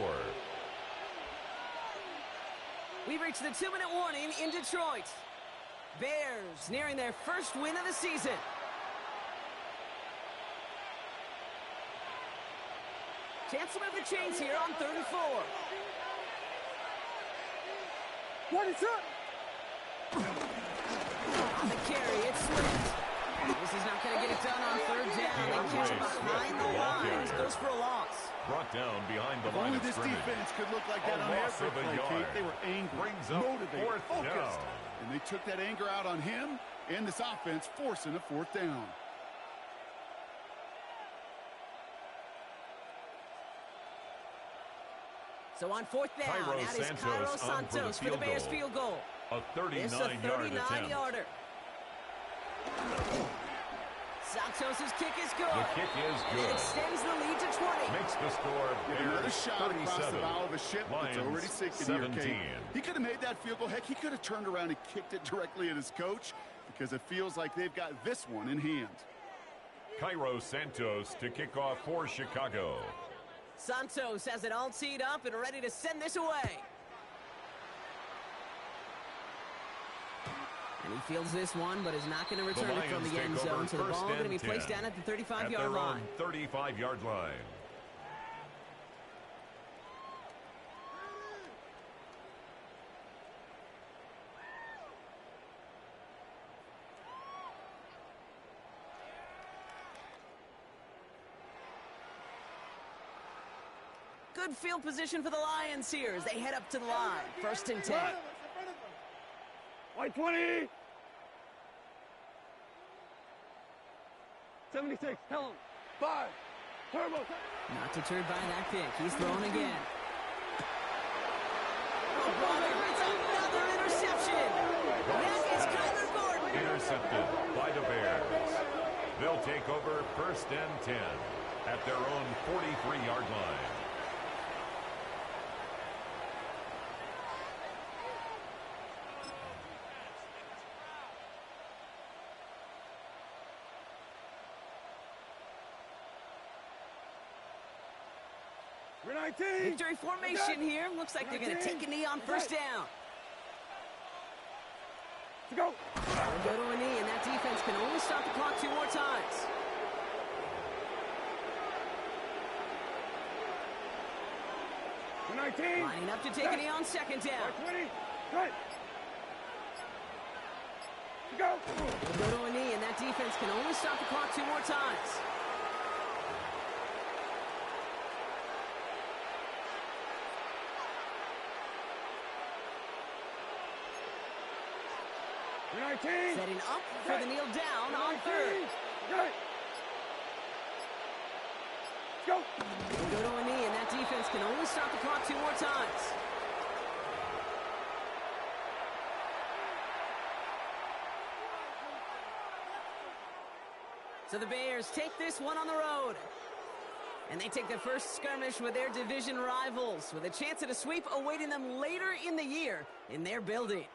We've reached the 2-minute warning in Detroit. Bears nearing their first win of the season. Chance to move the chains here on 3rd and 4. What is that? On the carry, it's Swift. This is not going to get it done on 3rd down. They catch him behind the lines. Goes for a loss. Brought down behind the Only line of this scrimmage. defense could look like that A on loss every of a play, yard. Kate. They were angry, Brings up motivated, fourth focused. down. And they took that anger out on him and this offense, forcing a 4th down. So on fourth down, that is Cairo Santos for the Bears field goal. A 39-yard attempt. Santos' kick is good. The kick is good. And it extends the lead to 20. Makes the score another shot 37. across the bow of a ship. Lions, it's already sinking 17. here, Kate. He could have made that field goal. Heck, he could have turned around and kicked it directly at his coach because it feels like they've got this one in hand. Cairo Santos to kick off for Chicago. Santos has it all teed up and ready to send this away. And he fields this one, but is not going to return it from the end zone. So the ball going to be placed down at the 35-yard line. 35-yard line. Good field position for the Lions here as they head up to the line. 1st and 10. White 20. 76. Tell him. 5. Turbo. Not deterred by that pick. He's thrown again. Oh, it's another interception. That is Kyler Gordon. Intercepted by the Bears. They'll take over 1st and 10 at their own 43-yard line. Victory formation here. Looks like they're going to take a knee on 1st down. Go. They'll go to a knee, and that defense can only stop the clock 2 more times. Lining up to take a knee on 2nd down. 20. Good. Go. They'll go to a knee, and that defense can only stop the clock 2 more times. Setting up for the kneel down on 3rd. Go. They'll go to a knee, and that defense can only stop the clock 2 more times. So the Bears take this one on the road. And they take the first skirmish with their division rivals, with a chance at a sweep awaiting them later in the year in their building.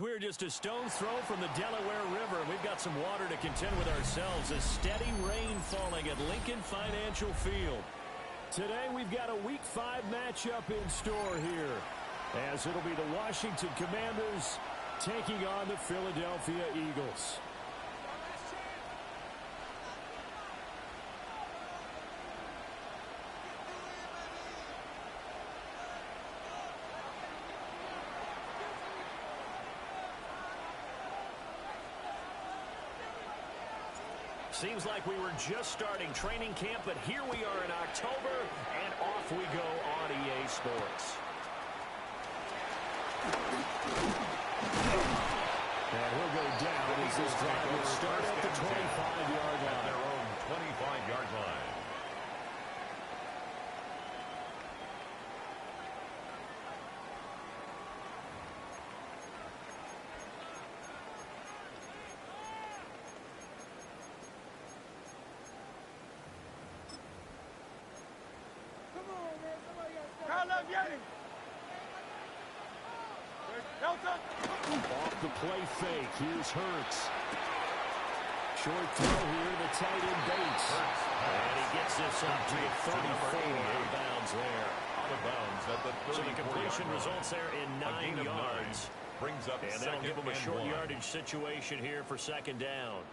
We're just a stone's throw from the Delaware River, and we've got some water to contend with ourselves. A steady rain falling at Lincoln Financial Field. Today we've got a Week 5 matchup in store here, as it'll be the Washington Commanders taking on the Philadelphia Eagles. Seems like we were just starting training camp, but here we are in October, and off we go on EA Sports. And he'll go down as this drive will start at the 25-yard line. At their own 25-yard line. Off the play fake, here's Hurts. Short throw here, the tight end Bates. And he gets this up to a 34 out of bounds there. Out of bounds at the 30. So the completion results there in 9 yards. Brings up and that'll give him a short yardage situation here for second down.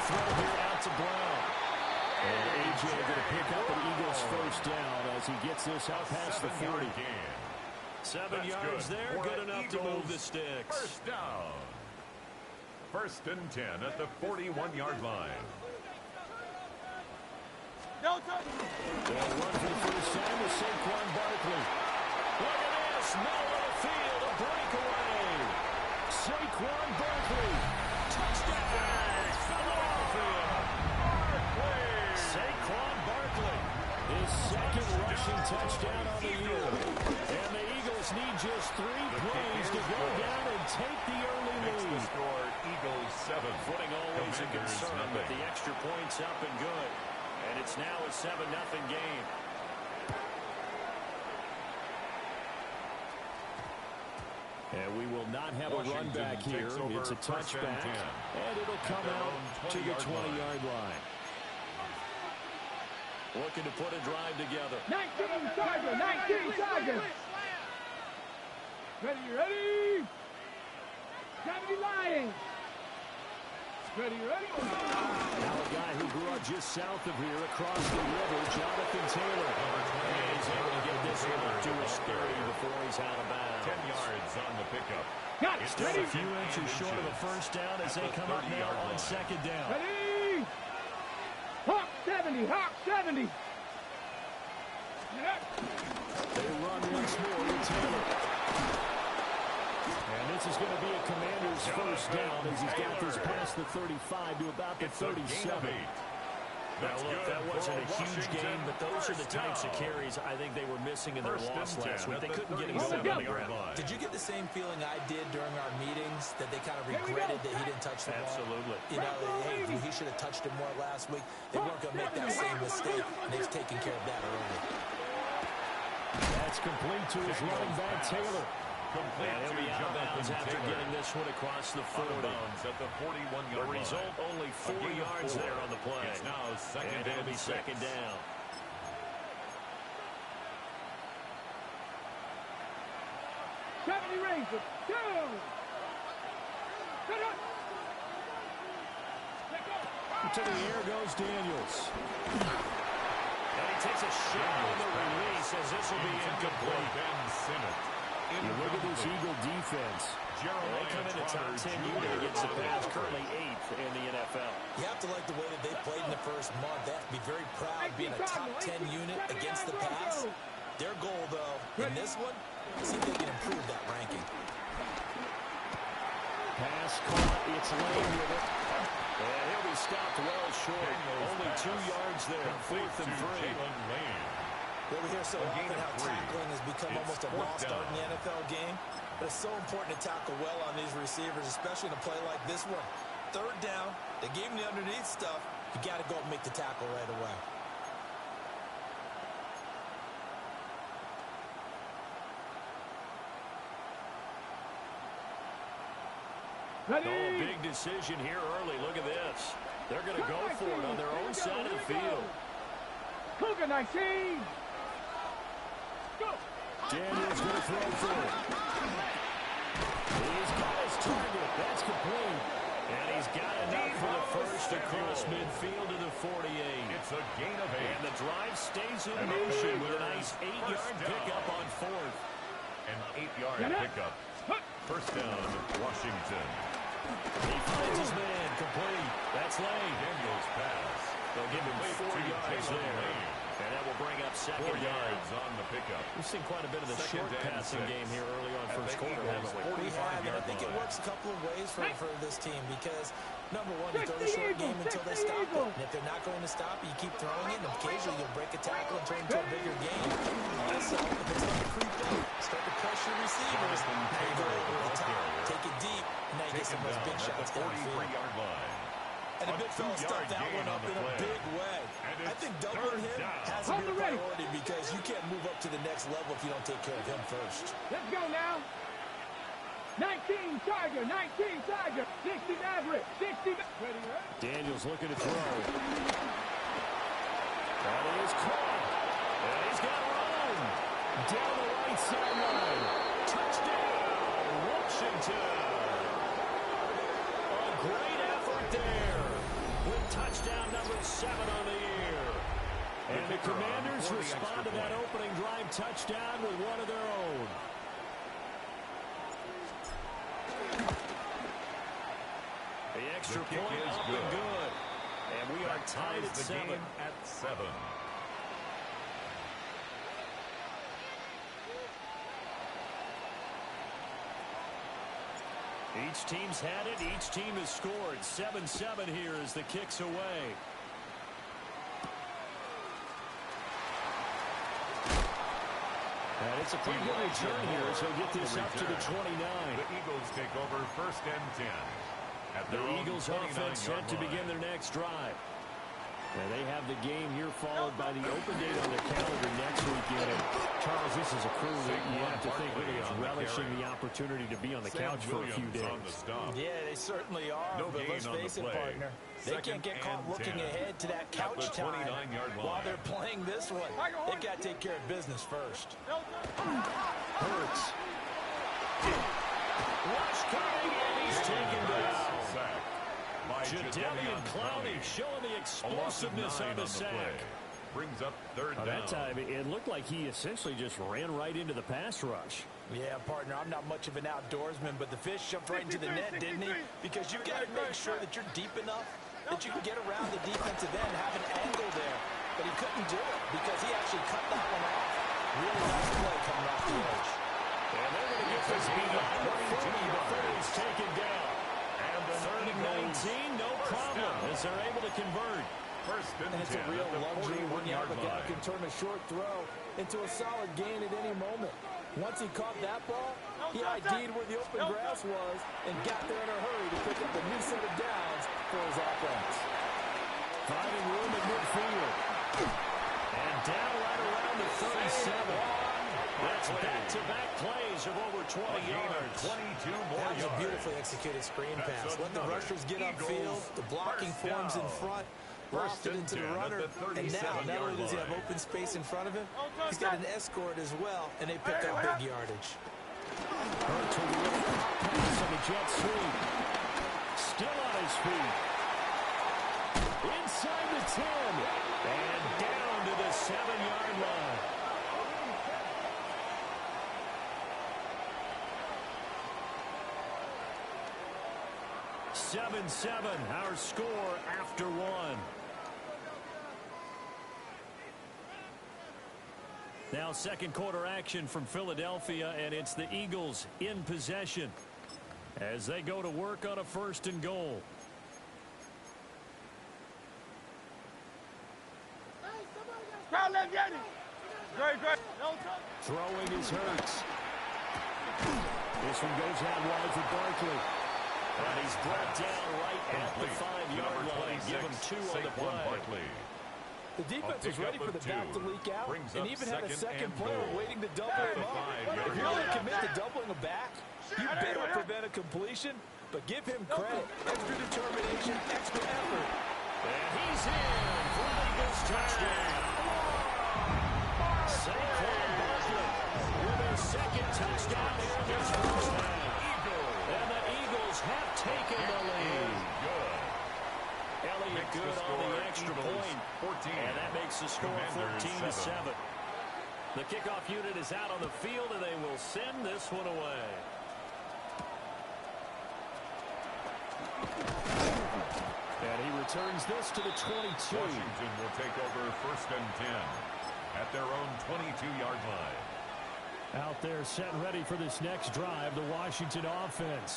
Throw here out to Brown. And A.J. going to pick up an Eagles first down as he gets this out past the 40. 7 yards there, good enough to move the sticks. First down. 1st and 10 at the 41-yard line. They'll run for the first time with Saquon Barkley. Look at this, middle of the field, a breakaway. Saquon Barkley, touchdown. Saquon Barkley, his second rushing touchdown on the year. And the Eagles need just 3 plays to go down and take the early lead. The score, Eagles 7. Footing always a concern, but the extra points up and good. And it's now a 7-0 game. And we will not have a run back here. It's a touchback, and it'll come out to the 20-yard line. Looking to put a drive together. 19 Chargers! 19 Chargers! Ready? 70 Lions! Ready? Now a guy who grew up just south of here across the river, Jonathan Taylor. And he's able to get this one up to his 30 before he's out of bounds. 10 yards on the pickup. Got it. Still a few inches short of a first down as they come up now on second down. Ready? Hawk 70! Hawk 70! They run once more with Taylor. And this is going to be a Commander's first down as he's got this past the 35 to about the 37. Now, look, that wasn't a huge game, but those are the types of carries I think they were missing in their loss last week. They couldn't get him on the ground. Did you get the same feeling I did during our meetings, that they kind of regretted that he didn't touch the ball? Absolutely. You know, hey, he should have touched it more last week. They weren't going to make that same mistake, and they've taken care of that early. That's complete to his running back, Taylor. And he'll be out of bounds after getting this one across the 40. At the 41-yard line. The result, only 4 yards there on the play. It's now second and it'll be second down. Rangers, down! To the air goes Daniels. And he takes a shot on the release as this will be incomplete. You look at this Eagle defense. They come in the top 10 unit against the pass, currently 8th in the NFL. You have to like the way that they played in the first month. They have to be very proud of being a top 10 unit against the pass. Their goal, though, in this one, see if they can improve that ranking. Pass caught. It's Lane with it. And he'll be stopped well short. Only 2 yards there. 4th and 3. Well, we hear so often how tackling has become almost a must start in the NFL game. But it's so important to tackle well on these receivers, especially in a play like this one. 3rd down, they gave him the underneath stuff. You got to go and make the tackle right away. No big decision here early. Look at this. They're going to go for it on their own side of the field. Cougar 19. Go. Daniels going to throw for it. He's got his target. That's complete. And he's got enough for the first across midfield to the 48. It's a gain of 8. And the drive stays in motion with a nice 8-yard pickup on fourth. An 8-yard pickup. First down, Washington. He finds his man, complete. That's Lane. Daniels pass. They'll give him 4 yards there. And that will bring up second 4 yards on the pickup. We've seen quite a bit of the short passing game here early on first quarter, haven't we? We have, and I think it works a couple of ways for this team because, number one, you throw the short game until they stop it. And if they're not going to stop it, you keep throwing it, and occasionally you'll break a tackle and turn into a bigger game. Also, if it's not a creep up, start to pressure receivers. Now you go over the top, take it deep, and now you get some of those big shots downfield. And the big fella stuffed that one up in a big way. I think doubling him has to be a priority because you can't move up to the next level if you don't take care of him first. Let's go now. 19 Tiger, 19 Tiger, 60 Maverick, 60 Ready, right? Daniels looking to throw. That is caught. And he's got room. Down the right sideline. Touchdown, Washington. A great effort there. With touchdown number 7 on the year. And the Commanders respond to that opening drive touchdown with one of their own. The extra point up and good. And we are tied at 7. At 7. Each team's had it. Each team has scored. 7-7 here as the kick's away. And it's a pretty good return here as he'll get this up to the 29. The Eagles take over first and 10. The Eagles offense set to begin their next drive. And they have the game here followed by the open date on their calendar next weekend. And Charles, this is a crew that you have to think really is relishing the opportunity to be on the couch for a few days. Yeah, they certainly are. But let's face it, partner. They can't get caught looking ahead to that couch time while they're playing this one. They got to take care of business first. Hurts. Rush coming, and he's taken down. Jadeveon Clowney showing the explosiveness on the sack. Brings up third down. That time, it looked like he essentially just ran right into the pass rush. Yeah, partner, I'm not much of an outdoorsman, but the fish jumped right into the net, didn't he? Because you got to make sure that you're deep enough that you can get around the defensive end, have an angle there. But he couldn't do it because he actually cut that one off. Really nice play coming off the edge. And they're going to get this beat up to 40 before he's taken down. And the 3rd and 19, no problem, as they're able to convert. And it's a real luxury when you have a guy who can turn a short throw into a solid gain at any moment. Once he caught that ball, he ID'd where the open grass was and got there in a hurry to pick up a new set of downs for his offense. Finding room at midfield. And down right around the 37. That's back-to-back plays of over 20 yards. 22 more That was yards. a beautifully executed screen pass. Let the rushers get upfield. The blocking forms in front. Lost it into the runner. And now, not only does he have open space in front of him, he's got an escort as well, and they pick up big yardage. Hurts with a little pop pass on the jet sweep. Still on his feet. Inside the 10. And down to the 7-yard line. Seven, our score after 1. Now second quarter action from Philadelphia, and it's the Eagles in possession as they go to work on a 1st and goal. Throwing is Hurts. This one goes out wide for Barkley. And he's brought down right at the 5-yard line. Give him 2 on the play. The defense was ready for the back to leak out and even had a second player waiting to double him up. If you're going to commit to doubling him back, you better prevent a completion, but give him credit. Extra determination, extra effort. And he's in for the Eagles touchdown. Saquon Barkley with their second touchdown here in this first half. And the Eagles have taken the lead. Elliott good on the extra point. 14. And that makes the score 14-7. The kickoff unit is out on the field, and they will send this one away. And he returns this to the 22. Washington will take over 1st and 10 at their own 22-yard line. Out there set and ready for this next drive, the Washington offense.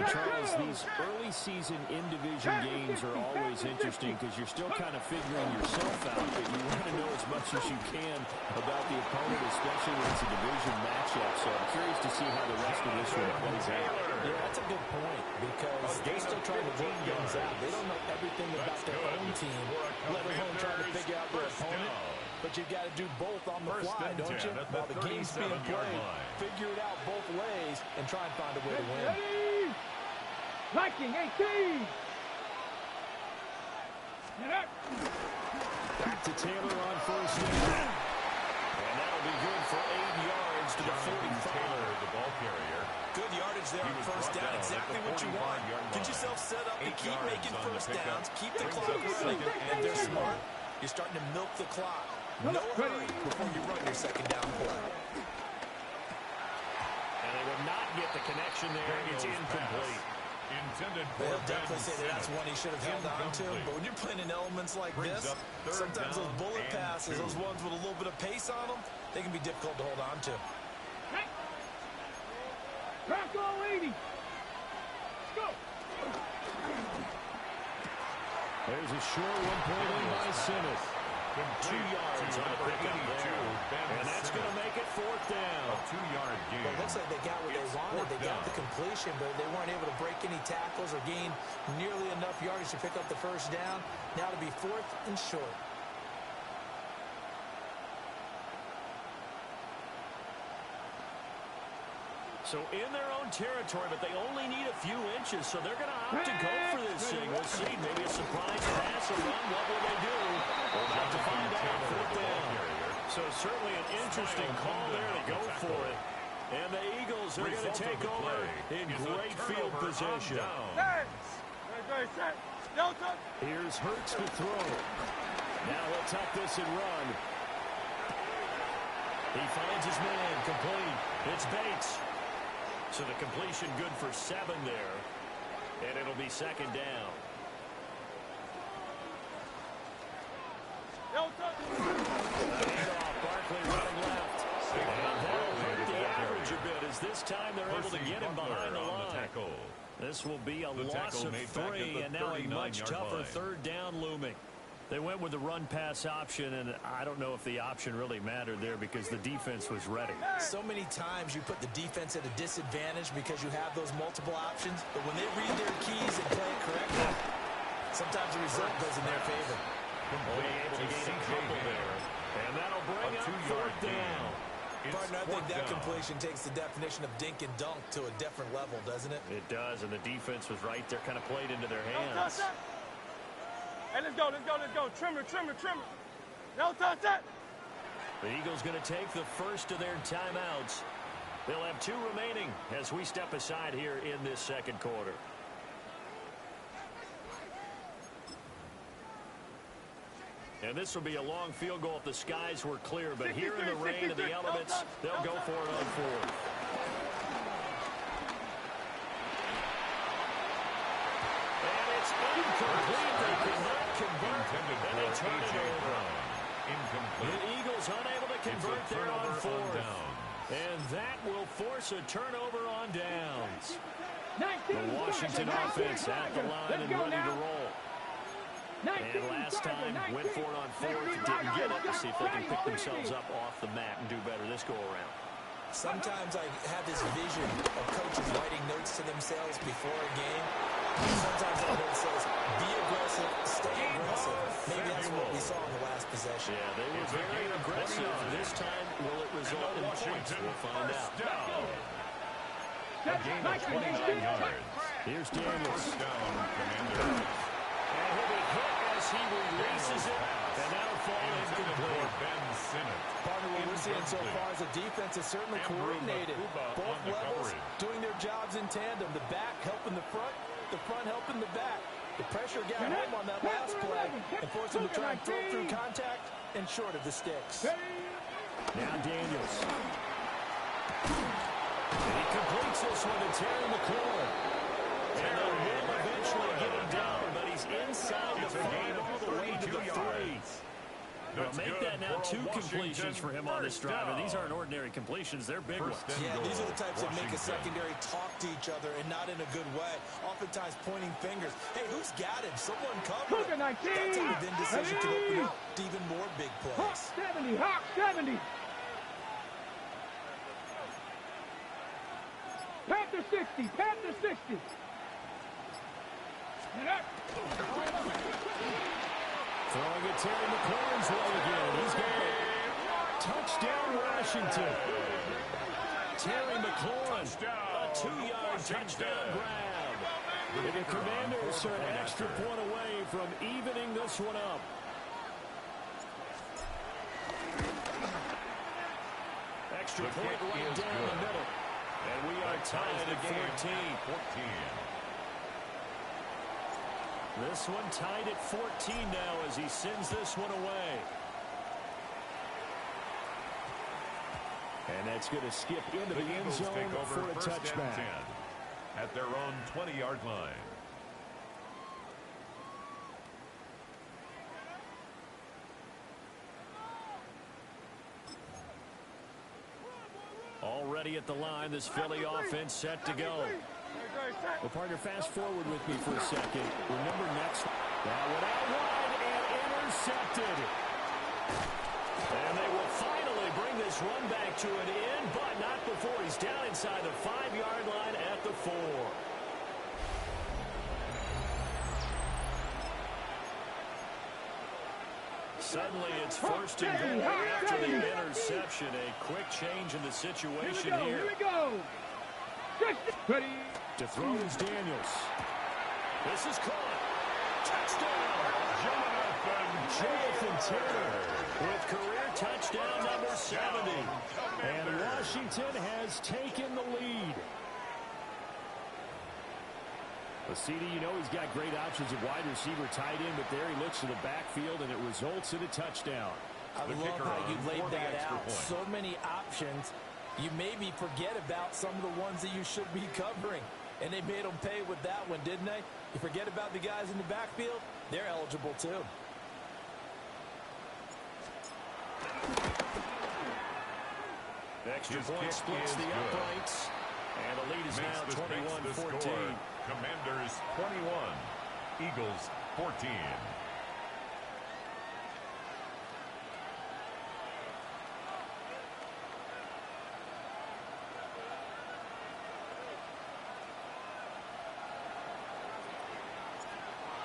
Charles, these early season in-division games are always interesting because you're still kind of figuring yourself out, but you want to know as much as you can about the opponent, especially when it's a division matchup. So I'm curious to see how the rest of this one plays out. Yeah, that's a good point because they're still trying to work things out. They don't know everything about their own team, let alone trying to figure out their opponent. But you've got to do both on the fly, don't you? While the game's being played, figure it out both ways and try and find a way to win. Viking 18. Back to Taylor on first down. And that'll be good for 8 yards to the 45. Taylor, the ball carrier. Good yardage there on first down. Exactly what you want. Get yourself set up to keep making first downs, keep the clock running, and they're smart. You're starting to milk the clock. No hurry before you run your second down play. And they will not get the connection there. It's incomplete. They'll definitely say that's one he should have held on to. But when you're playing in elements like this, sometimes those bullet passes, those ones with a little bit of pace on them, they can be difficult to hold on to. Crack all 80. Let's go. There's a short one played in by Simmons. 2 yards on the pickup there. And that's going to make it 4th down. A 2-yard gain. Well, it looks like they got what they wanted. They got the completion, but they weren't able to break any tackles or gain nearly enough yardage to pick up the first down. Now to be 4th and short. So in their own territory, but they only need a few inches, so they're going to opt to go for this thing. We'll see. Maybe a surprise pass or run. What will they do? We'll have to find out. 4th down. So certainly an interesting call there to go for it. And the Eagles are going to take over in great field position. Here's Hurts to throw. Now he'll tuck this and run. He finds his man, complete. It's Bates. So the completion good for 7 there. And it'll be 2nd down. Handoff, Barkley running left. And that'll hurt the average a bit as this time they're able to get him behind the line. This will be a loss of 3, and now a much tougher 3rd down looming. They went with the run-pass option, and I don't know if the option really mattered there because the defense was ready. So many times you put the defense at a disadvantage because you have those multiple options, but when they read their keys and play it correctly, sometimes the result goes in their favor. Only able to gain a couple there, and that'll bring up 4th down. Partner, I think that completion takes the definition of dink and dunk to a different level, doesn't it? It does, and the defense was right there, kind of played into their hands. Hey, let's go. Trimmer. No touch that. The Eagles going to take the first of their timeouts. They'll have 2 remaining as we step aside here in this 2nd quarter. And this will be a long field goal if the skies were clear, but here in the rain and the elements, they'll go for it on 4th. Incomplete. They cannot convert, and they turn it over. The Eagles unable to convert there on 4th. And that will force a turnover on downs. The Washington offense at the line and ready to roll. And last time, went for it on 4th, didn't get it. To see if they can pick themselves up off the mat and do better this go-around. Sometimes I have this vision of coaches writing no words to themselves before a game. Sometimes I heard it says, be aggressive, stay aggressive. Maybe that's what we saw in the last possession. Yeah, they were very aggressive. This time, will it result in points? We'll find out. A gain of 29 yards. Here's Daniels. First down, Commander. And he'll be hit as he releases it. And now fall incomplete. Ben Simmons. Partner, what we're seeing so far is the defense is certainly coordinated. Both levels doing their jobs in tandem. The back helping the front helping the back. The pressure got home on that last play and forced him to try and throw through contact and short of the sticks. Now Daniels. And he completes this one to Terry McLaurin. And they will eventually get him down, but he's inside the 5 all the way to the 3. Well, make that now 2 completions for him on this drive. And these aren't ordinary completions. They're big ones. Yeah, these are the types that make a secondary talk to each other and not in a good way. Oftentimes pointing fingers. Hey, who's got him? Someone cover him. That type of indecision can open up to even more big plays. Hawk 70, Hawk 70. Panther 60, Panther 60. Throwing it Terry McLaurin's way again. He's got it. Touchdown, Washington. Terry McLaurin, a 2-yard touchdown grab. And the Commanders are an extra point away from evening this one up. Extra point right down the middle. And we are tied at 14. This one tied at 14 now as he sends this one away. And that's going to skip into the end zone for a touchback. At their own 20-yard line. Already at the line, this Philly offense set to go. Well, partner, fast forward with me for a second. Remember next. That one out wide and intercepted. And they will finally bring this run back to an end, but not before he's down inside the 5-yard line at the 4. Suddenly it's first and goal after the interception. A quick change in the situation here. Here we go. Ready. To throw is Daniels. This is caught. Touchdown. Jonathan Taylor with career touchdown number 70. And Washington has taken the lead. Well, CD, you know he's got great options at wide receiver, tight end, but there he looks to the backfield, and it results in a touchdown. I love how you laid that out. So many options. You maybe forget about some of the ones that you should be covering. And they made them pay with that one, didn't they? You forget about the guys in the backfield, they're eligible too. Extra point splits the uprights. And the lead is now 21-14. Commanders 21, Eagles 14.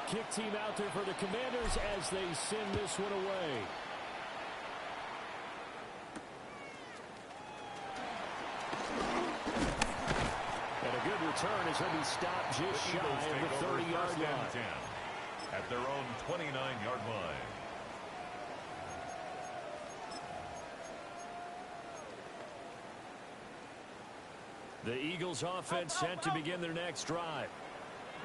Kick team out there for the Commanders as they send this one away. And a good return as he'll be stopped just shy of the 30-yard line. At their own 29-yard line. The Eagles offense set to begin their next drive.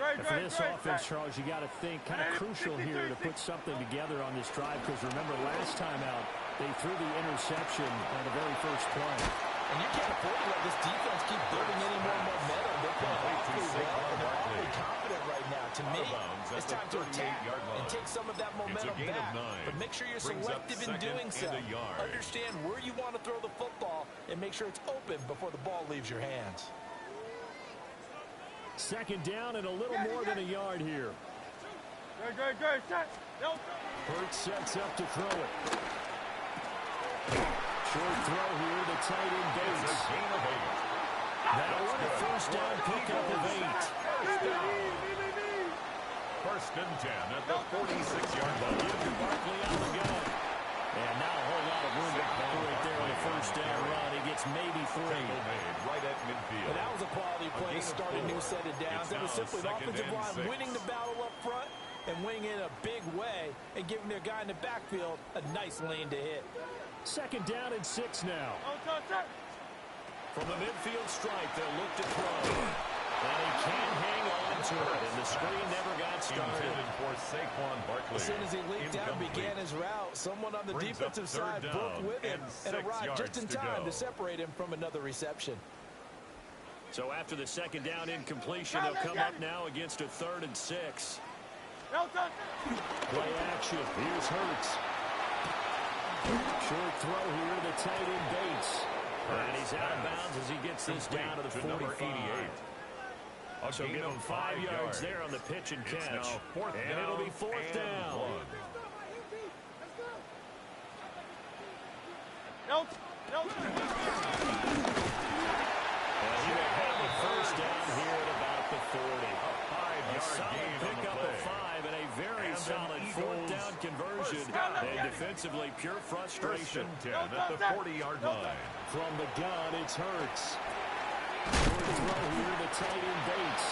And for this offense, Charles, you got to think kind of crucial here to put something together on this drive, because remember last time out they threw the interception on the very first play. And you can't afford to let this defense keep building any more momentum. They're playing awfully well, and they're awfully confident right now. To me, it's time to attack and take some of that momentum back. But make sure you're selective in doing so. Understand where you want to throw the football and make sure it's open before the ball leaves your hands. Second down and a little more than a yard here. Good. Hurts sets up to throw it. Short throw here, the tight end Bates. That'll run a first down pickup the 46-yard line. Give Barkley out the gun. And not a whole lot of room to operate there on the first down run. He gets maybe 3. Tackle made right at midfield. And that was a quality play to start a new set of downs. That was simply the offensive line winning the battle up front and winning in a big way and giving their guy in the backfield a nice lane to hit. Second down and 6 now. From the midfield stripe, they'll look to throw. And he can't hang on to it, and the screen never got started. Intended for Saquon Barkley. As soon as he leaked out and began his route, someone on the defensive side broke with him and arrived just in time to separate him from another reception. So after the second down incompletion, they'll come up now against a 3rd and 6. Play action. Here's Hurts. Short throw here to the tight end Bates. And he's out of bounds as he gets this down to the 45. So give him 5 yards there on the pitch and catch. And it'll be 4th down. And he will have a first down here at about the 40. A solid pickup of 5 and a very solid 4th down conversion. And defensively, pure frustration. 10 at the 40-yard line. From the gun, it's Hurts. Short throw here to tight end Bates.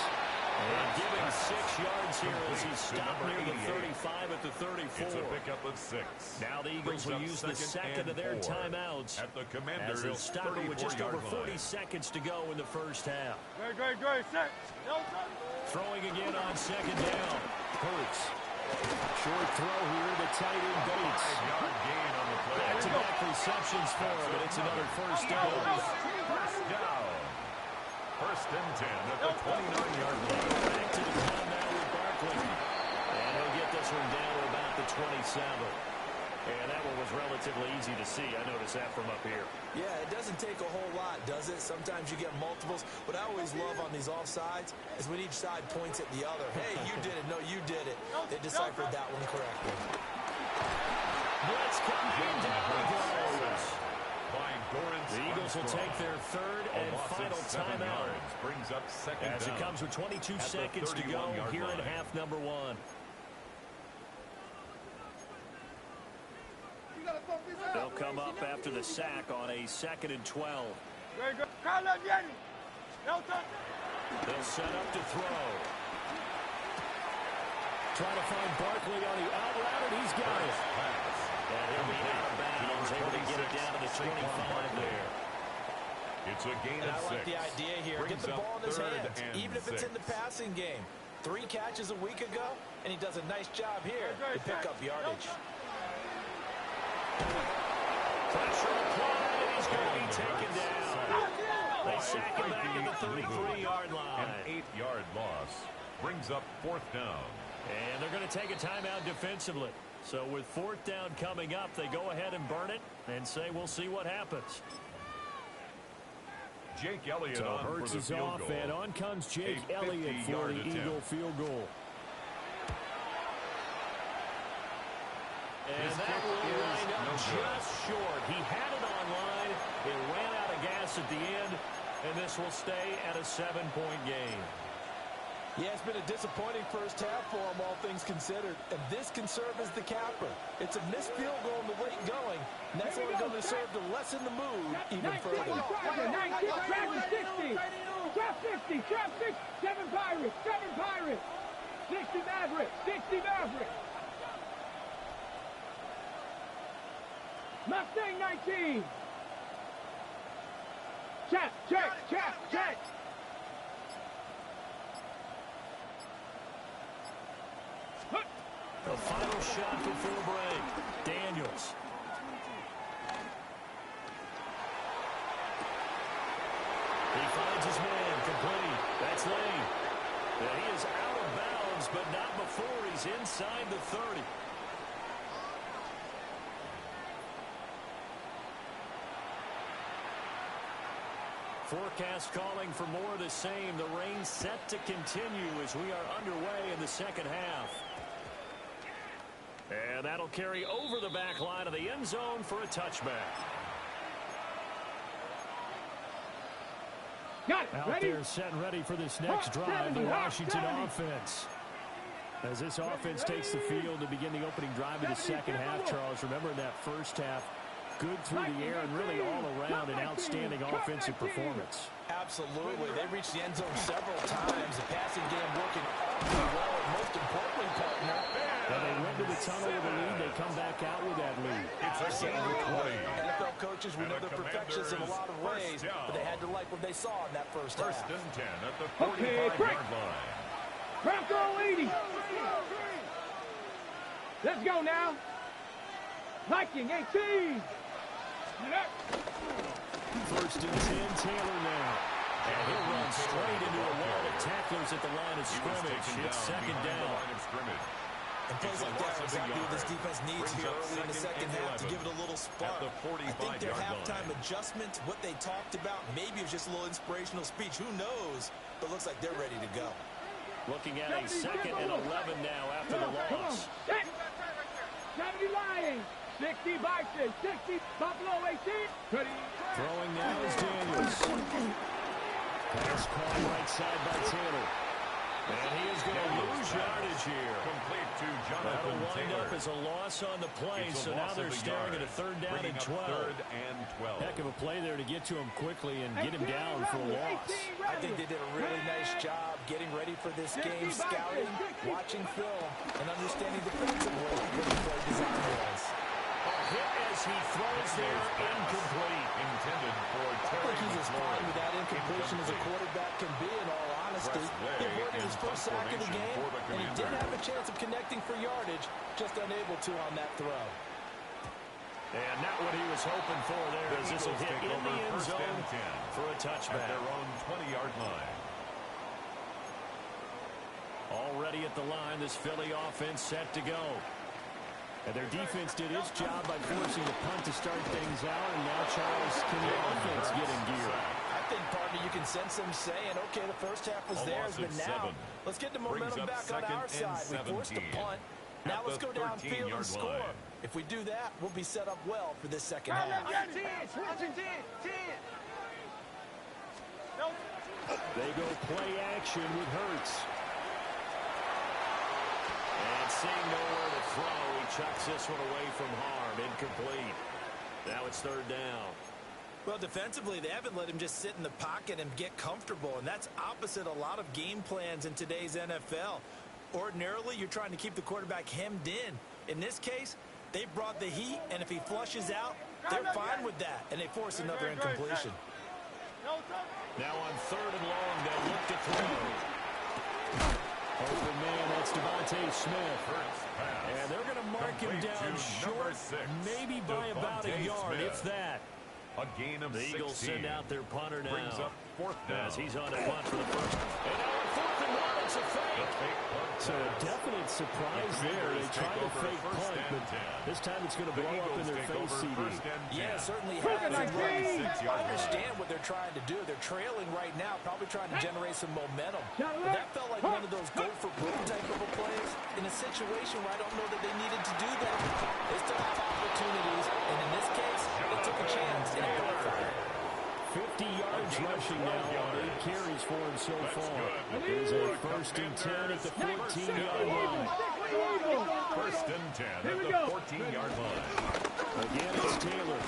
And giving 6 yards here as he's stopped near the 35 at the 34. It's a pickup of 6. Now the Eagles will use the second of their timeouts at the Commanders' as they'll stop it with just over 40 line. seconds to go in the first half. Great, set. Throwing again on second down. Hurts. Short throw here to tight end Bates. 5-yard gain on the play. Back-to-back receptions for him, and it's another first down. First down. First and 10 at the 29-yard line. Back to the ground now with Barkley. And he'll get this one down to about the 27. And that one was relatively easy to see. I noticed that from up here. Yeah, it doesn't take a whole lot, does it? Sometimes you get multiples. What I always love on these offsides is when each side points at the other. Hey, you did it. No, you did it. They deciphered that one correctly. Blitz coming down. The Eagles will take their 3rd and final timeout. Brings up second as it comes with 22 seconds to go here in half number 1. They'll come up after the sack on a 2nd and 12. They'll set up to throw. Trying to find Barkley on the out route, and he's got it. And he'll be out of bounds, able to get it down to the 25 there. It's a gain of 6. I like the idea here. Get the ball in his hands, even if it's in the passing game. 3 catches a week ago, and he does a nice job here to pick up yardage. Pressure applied, and he's going to be taken down. They sack him back at the 33-yard line. An 8-yard loss brings up 4th down. And they're going to take a timeout defensively. So with 4th down coming up, they go ahead and burn it and say we'll see what happens. Jake Elliott so on Hurts for the is field off, goal. and on comes Jake Elliott for the Eagle field goal. And that will line up just short. He had it on line. It ran out of gas at the end, and this will stay at a 7-point game. Yeah, it's been a disappointing first half for him, all things considered. And this can serve as the capper. It's a missed field goal in the late going, and that's only going to serve to lessen the mood even further. 19, trap 60, trap 50, trap 6, 7 Pirates, 60 Mavericks, 60 Mavericks. Mustang 19. Check. The final shot before break. Daniels. He finds his man complete. That's Lane. And he is out of bounds, but not before he's inside the 30. Forecast calling for more of the same. The rain set to continue as we are underway in the second half. And that'll carry over the back line of the end zone for a touchback. Out there set and ready for this next drive, the Washington offense. As this offense takes the field to begin the opening drive of the second half, Charles, remember in that first half, good through the air and really all around an outstanding offensive performance. Absolutely. They reached the end zone several times. The passing game working awfully well, and most importantly, partner. Now they went to the tunnel with a lead. They come back out with that lead. It's a second and 20. NFL coaches, we know they're perfectionists in a lot of ways, but they had to like what they saw in that first half. First and 10 at the 45-yard line. Crack all 80. Let's go now. Viking 18. First and 10, Taylor now. And he'll run straight into a wall of tacklers at the line of scrimmage. It's second down. And plays like that are exactly what this defense needs here early in the second half to give it a little spark. I think their halftime adjustment, what they talked about, maybe it was just a little inspirational speech. Who knows? But it looks like they're ready to go. Looking at a second and 11 now after the loss. 70 Lions, 60 Vikings, 60 Buffalo 18. Throwing now is Daniels. Pass caught right side by Taylor. And he is going to lose yardage here. Complete to That'll Jonathan wind Taylor. up as a loss on the play, so now they're staring at a third down and 12. Third and 12. Heck of a play there to get to him quickly and get him down for a loss. I think they did a really nice job getting ready for this game, scouting, watching film, and understanding defensively what the play design was. A hit as he throws there, incomplete. Intended for I Terry think he's as fine with that incompletion as a quarterback can be, in all honesty. He avoided his first sack of the game, and he did have a chance of connecting for yardage, just unable to on that throw. And not what he was hoping for there, as this will hit in the end zone for a touchback. At their own 20-yard line. Already at the line, this Philly offense set to go. And their defense did its job by forcing the punt to start things out, and now Charles, can the offense get in gear? I think, partner, you can sense them saying, okay, the first half was theirs, but now let's get the momentum back on our side. We forced the punt. Now let's go downfield and score. If we do that, we'll be set up well for this second half. They go play action with Hurts. And seeing nowhere to throw, he chucks this one away from harm. Incomplete. Now it's third down. Well, defensively, they haven't let him just sit in the pocket and get comfortable, and that's opposite a lot of game plans in today's NFL. Ordinarily, you're trying to keep the quarterback hemmed in. In this case, they brought the heat, and if he flushes out, they're fine with that, and they force another incompletion. Now on third and long, they'll look to throw. Open man, that's Devontae Smith. And they're going to mark him down short, maybe by about a yard, if that. A gain of 16. The Eagles send out their punter now. Brings up fourth down. As he's on the punt for the first. And now on fourth and one, it's a fake. So a definite surprise there. They try to fake punt, but this time it's going to blow up in their face, CD. Yeah, certainly has. I understand what they're trying to do. They're trailing right now, probably trying to generate some momentum. But that felt like one of those go-for-broke type of a plays in a situation where I don't know that they needed to do that. They still have opportunities, and in this case, they took a chance and it backfired. 50 yards rushing now on 8 carries for him so far. It is a first and 10 at the 14-yard line. First and 10 at the 14-yard line. Again, it's Taylor.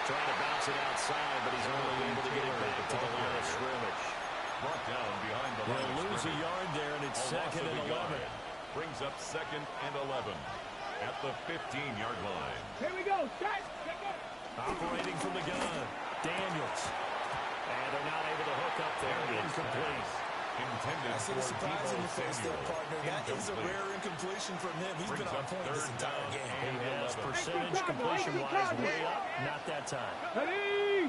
Trying to bounce it outside, but he's only able to get it back to the line of scrimmage. Brought down behind the line. They'll lose a yard there, and it's second and 11. Brings up second and 11 at the 15-yard line. Here we go. Start. Operating from the gun. Daniels. And they're not able to hook up there. Incomplete. Intended I see the for surprise in the face there, Samuel. partner. That is a rare incompletion from him. He's been on point this entire game. He has percentage completion-wise way up. Not that time. Ready.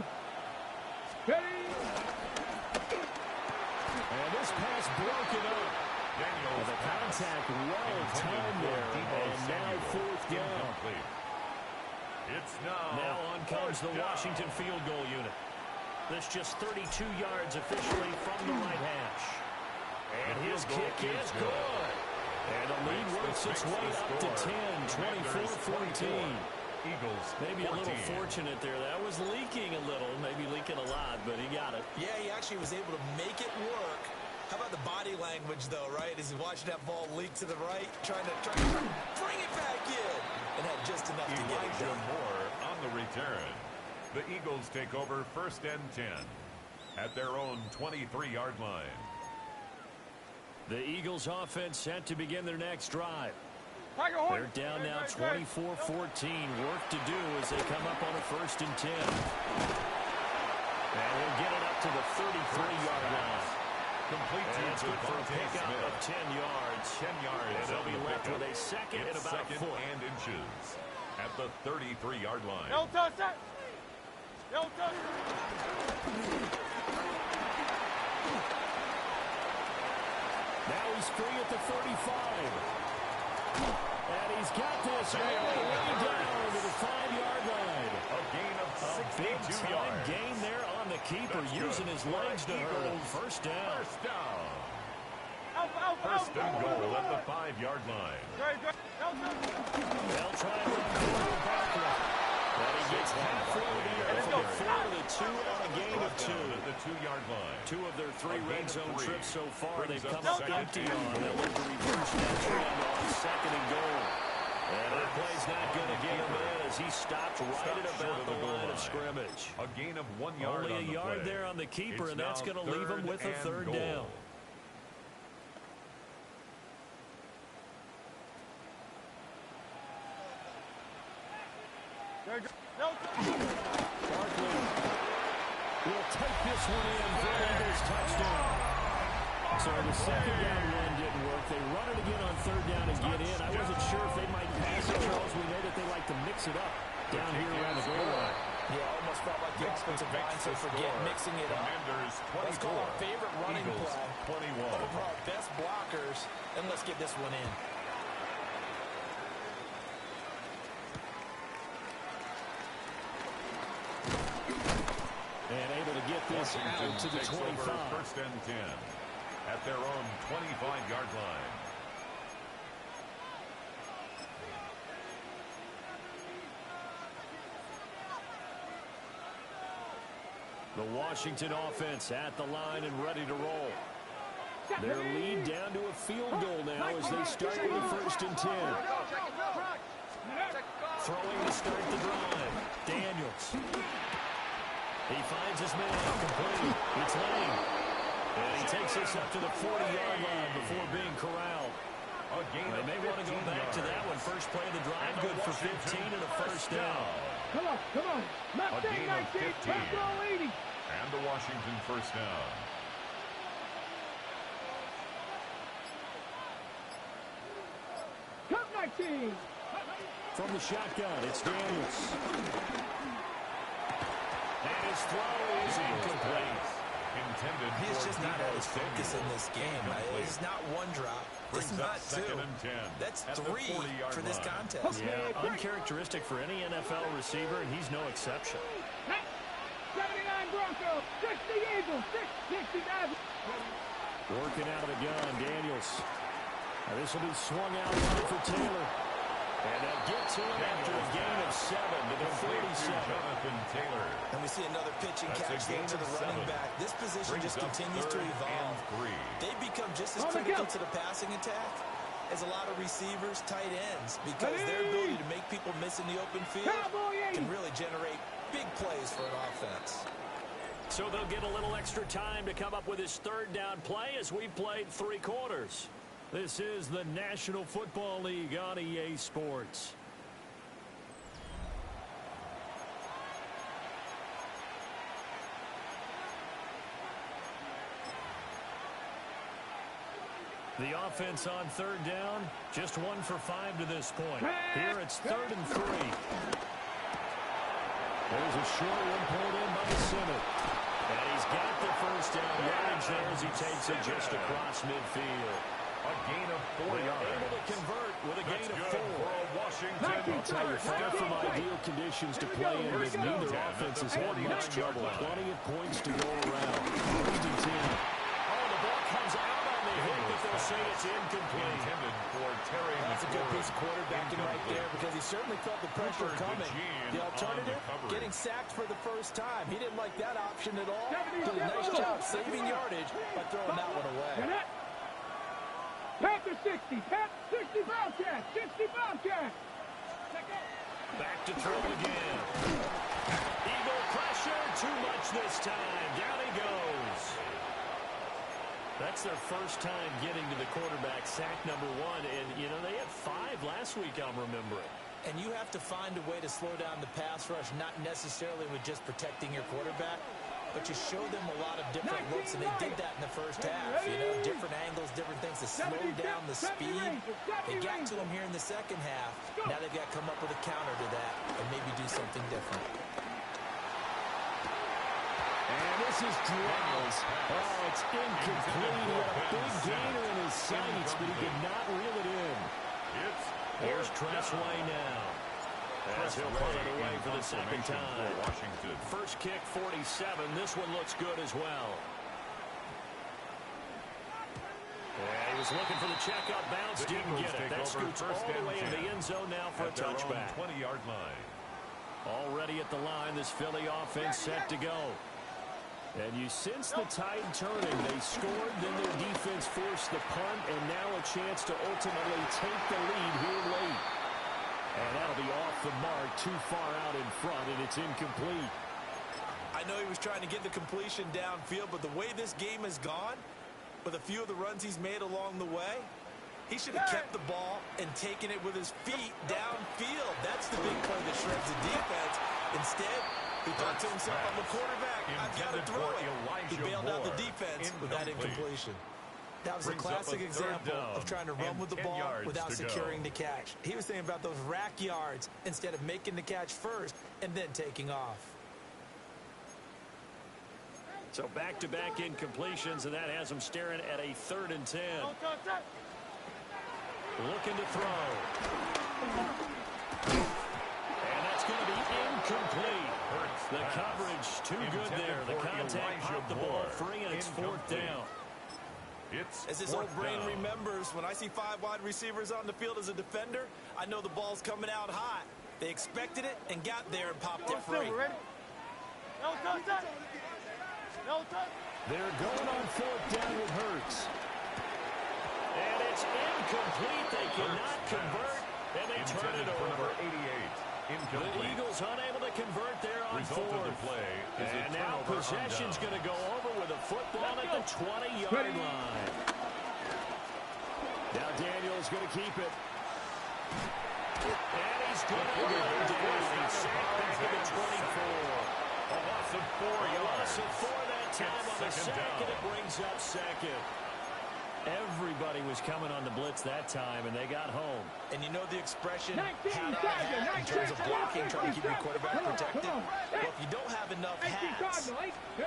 Ready. And this pass broken up. Daniels The contact well timed there. And now fourth down. It's now Now on comes the Washington field goal unit. That's just 32 yards officially from the right hash. And his kick is good. And the lead works its way up to 10, 24-14. Eagles Maybe a little fortunate there. That was leaking a little, maybe leaking a lot, but he got it. Yeah, he actually was able to make it work. How about the body language, though, right? As he's watching that ball leak to the right, trying to bring it back in. And had just enough to get it done. Moore on the return. The Eagles take over 1st and 10 at their own 23-yard line. The Eagles offense set to begin their next drive. They're down now 24-14. Work to do as they come up on a 1st and 10. And we'll get it up to the 33-yard line. Complete and it's good for a pickup of 10 yards. 10 yards. And they'll be left with a second and about a foot. And inches at the 33-yard line. Don't touch that. Don't touch it. Now he's free at the 35. And he's got this all the way down to the 5-yard line. A gain of 62 yards. Gain there on the keeper, using his legs to hurt him. First down. First down. First and goal at the 5-yard line. They'll try and run forward backward. But he gets halfway there. From the 4 to the 2 on a gain of 2. At the 2-yard line. 2 of their 3 red zone trips so far. They've come up empty on. They'll look to reverse that trend on 2nd and goal. And that play's not going to get him in as he stopped right at about the line of scrimmage. A gain of 1 yard. Only a yard there on the keeper, and that's going to leave him with a 3rd down. Barkley will take this one in for an Eagles touchdown. So the 2nd down run didn't work. They run it again on 3rd down and get in. I wasn't sure if they might pass it, Charles. We know that they like to mix it up down here around the goal line. Yeah, almost felt like the offensive line said forget mixing it up. Let's call our favorite running play over our best blockers, and let's get this one in. And able to get this out to the 25. 1st and 10 at their own 25-yard line. The Washington offense at the line and ready to roll. Their lead down to a field goal now as they start with a 1st and 10. Throwing to start the drive. Daniels. He finds his man complete. It's Lane. And he takes us up to the 40-yard line before being corralled. They may want to go back to that one. First play of the drive, good for 15 and a 1st down. Come on. A gain of 15. And the Washington 1st down. Come 19. From the shotgun, it's Daniels. And his throw is incomplete. He's just not at his focus in this game. It's not one drop. It's not 2. That's 3 for this contest. Yeah, uncharacteristic for any NFL receiver, and he's no exception. 79 Broncos, 60 Eagles, 60 Madden. Working out of the gun, Daniels. This will be swung out wide for Taylor. And they'll get to him after a gain of 7 to the 47. Jonathan Taylor. And we see another pitch and catch there to the running back. This position just continues to evolve. They become just as critical to the passing attack as a lot of receivers, tight ends, because their ability to make people miss in the open field can really generate big plays for an offense. So they'll get a little extra time to come up with his 3rd down play as we played 3 quarters. This is the National Football League on EA Sports. The offense on 3rd down, just 1 for 5 to this point. Here it's 3rd and 3. There's a short one pulled in by Simmons. And he's got the 1st down yardage there as he takes it just across midfield. A gain of 4 yards. Able to convert with a gain of 4. Washington. I'll tell you, far from ideal conditions to play in, but neither offense has had much trouble. Plenty of points to go around. 1st and 10. Oh, the ball comes out on the hit, but they'll say it's incomplete. Intended for Terry. That's a good piece of quarterbacking right there because he certainly felt the pressure coming. The alternative, getting sacked for the 1st time. He didn't like that option at all. Did a nice job saving yardage by throwing that one away. 60, 60 Bobcat, 60 Bobcat. Back to throw again. Eagle pressure, too much this time. Down he goes. That's their first time getting to the quarterback, sack number 1. And, you know, they had 5 last week, I'm remembering. And you have to find a way to slow down the pass rush, not necessarily with just protecting your quarterback, but you show them a lot of different looks, and they did that in the first half. You know, different angles, different things to slow down the speed. They got to them here in the second half. Now they've got to come up with a counter to that and maybe do something different. And this is Daniels. Oh, it's incomplete. He had a big gainer in his sights, but he did not reel it in. Here's Tressway now. As he'll pull it away for the second time. First kick, 47. This one looks good as well. Yeah, he was looking for the checkup bounce, didn't get it. That scoots all the way into the end zone now for a touchback. 20-yard line. Already at the line, this Philly offense set to go. And you sense the tide turning. They scored, then their defense forced the punt, and now a chance to ultimately take the lead here late. And that'll be off the mark, too far out in front, and it's incomplete. I know he was trying to get the completion downfield, but the way this game has gone, with a few of the runs he's made along the way, he should have kept the ball and taken it with his feet downfield. That's the big play that shreds the defense. Instead, he thought to himself, I'm a quarterback, I've got to throw it. He bailed out the defense with that incompletion. That was a classic example of trying to run with the ball without securing the catch. He was thinking about those rack yards instead of making the catch first and then taking off. So back-to-back incompletions, and that has him staring at a 3rd and 10. Looking to throw. And that's going to be incomplete. The coverage too good there. The contact popped the ball free, and it's 4th down. As this old brain remembers, when I see 5 wide receivers on the field as a defender, I know the ball's coming out hot. They expected it and got there and popped it free. They're going on 4th down with Hurts. And it's incomplete. They cannot convert, and they turn it over. 88. Incomplete. The Eagles unable to convert there on 4th. And now possession's going to go over with a football at the 20-yard line. Now Daniels going to keep it. And he's going to go down. He's sacked back at the 24. A loss of 4 yards. A loss of 4 that time on the sack, and it brings up 2nd. Everybody was coming on the blitz that time, and they got home. And you know the expression, hat on hat, in terms of blocking, trying to keep your quarterback protected? Well, if you don't have enough hats,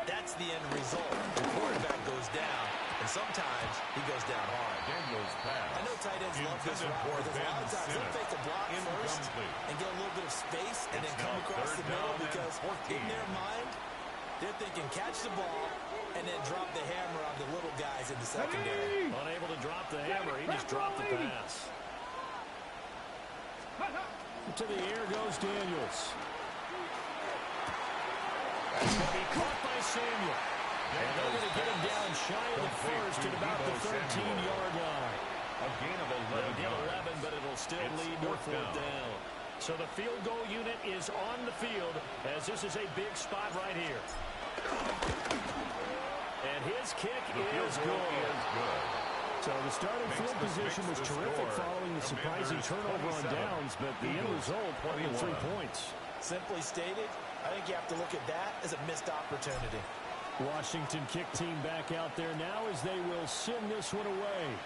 that's the end result. Your quarterback goes down, and sometimes he goes down hard. Daniels pass. I know tight ends love this route, but there's a lot of times they'll fake the block first and get a little bit of space and then come across the middle because in their mind, they're thinking catch the ball and then drop the hammer on the little guys in the secondary. Unable to drop the hammer, he just dropped the pass. To the air goes Daniels. That's going to be caught by Samuel. And they're going to get him down shy of the first at about the 13-yard line. A gain of 11. They'll get 11, but it'll still lead to 4th down. So the field goal unit is on the field as this is a big spot right here. And his kick is good. So the starting field position was terrific following the surprising turnover on downs, but the end result, 3 points. Simply stated, I think you have to look at that as a missed opportunity. Washington kick team back out there now as they will send this one away.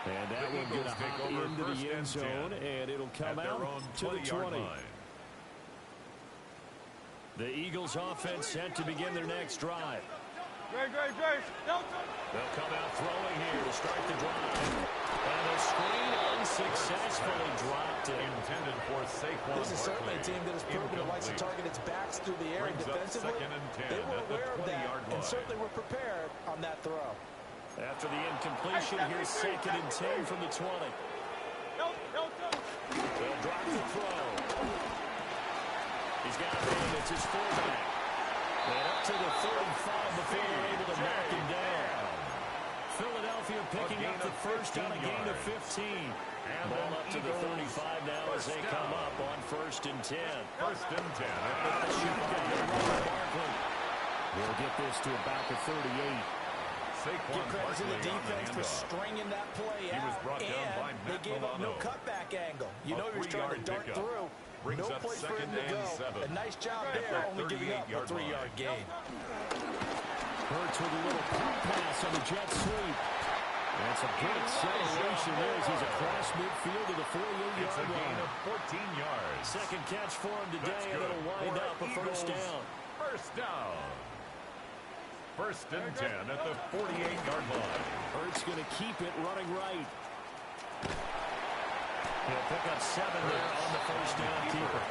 And that one going to hop into the end zone, and it'll come out to the 20. The Eagles offense set to begin their next drive. They'll come out throwing here to start the drive. And the screen unsuccessfully dropped it. Intended for Saquon. This is certainly a team that has proven it likes to target its backs through the air and defensively. They were aware of that and certainly were prepared on that throw. After the incompletion, here's 2nd and 10 from the 20. They'll drop the throw. He's got a man. It's his fullback. And up to the 35 before they're able to knock him down. Philadelphia picking up the first on a gain of 15. Ball up to the 35 now as they come up on 1st and 10. 1st and 10. We'll get this to about the 38. Give credit to the defense for stringing that play out, and they gave up no cutback angle. You know he was trying to dart through. No place for him to go. A nice job there, only giving up a 3-yard gain. Hurts with a little pop pass on the jet sweep. That's a good acceleration there as he's across midfield to the 48-yard line. Of 14 yards. Second catch for him today, and it'll wind up a first down. First down. 1st and 10 at the 48-yard line. Hurts going to keep it running right. He'll pick up 7 there on the first down keeper.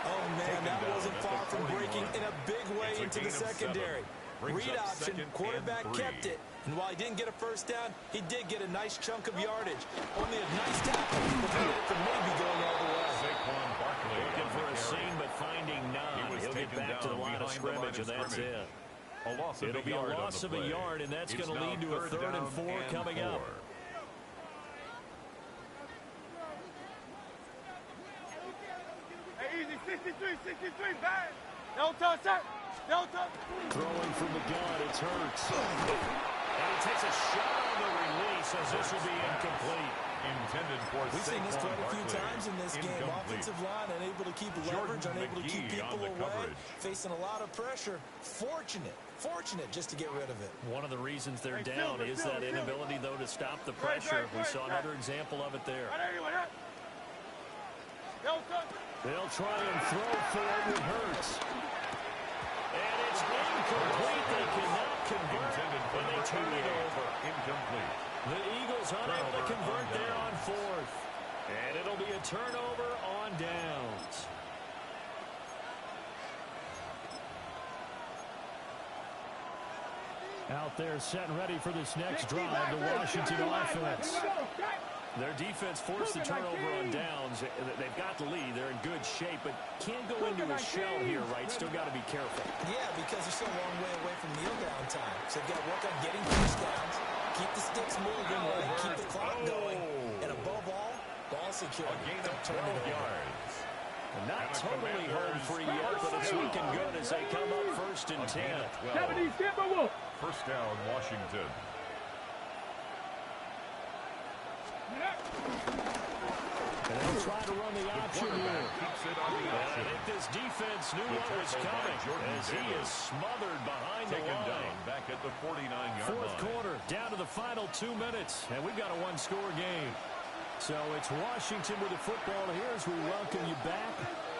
Oh, man, that wasn't far from breaking in a big way into the secondary. Read option, quarterback kept it. And while he didn't get a first down, he did get a nice chunk of yardage. Only a nice tackle, but for maybe going all the way. Saquon Barkley looking for a seam, but finding none. He'll get back to the line of scrimmage, and that's it. It'll be a loss of a yard, and that's going to lead to a 3rd and 4 coming up. Hey, easy, 63, bang. Don't touch that. Don't touch. Throwing from the gun, it's Hurts. And he takes a shot on the release as this will be incomplete. Intended for We've seen this quite a few Barkley. times in this game. Offensive line unable to keep leverage, unable to keep people away, facing a lot of pressure. Fortunate just to get rid of it. One of the reasons they're down is that inability, though, to stop the pressure. We saw another example of it there. They'll try and throw forward with Hurts. And it's incomplete. They cannot convert, and they turn it over. Incomplete. The Eagles unable to convert there on 4th. And it'll be a turnover on downs. Out there set and ready for this next drive, the Washington offense. Their defense forced the turnover on downs. They've got the lead. They're in good shape, but can't go into a shell here, right? Still got to be careful. Yeah, because they're still a long way away from kneel down time. So they've got to work on getting first downs, keep the sticks moving, right? Keep the clock going, and above all, ball security. A gain of 12 yards. Not totally home free yet, but it's looking good as they come up 1st and 10. 70 Timberwolves. First down, Washington. And they'll try to run the option here. I think this defense knew what was coming as he is smothered behind the line. Back at the 49-yard line. 4th quarter, down to the final 2 minutes, and we've got a 1-score game. So it's Washington with the football here as we welcome you back.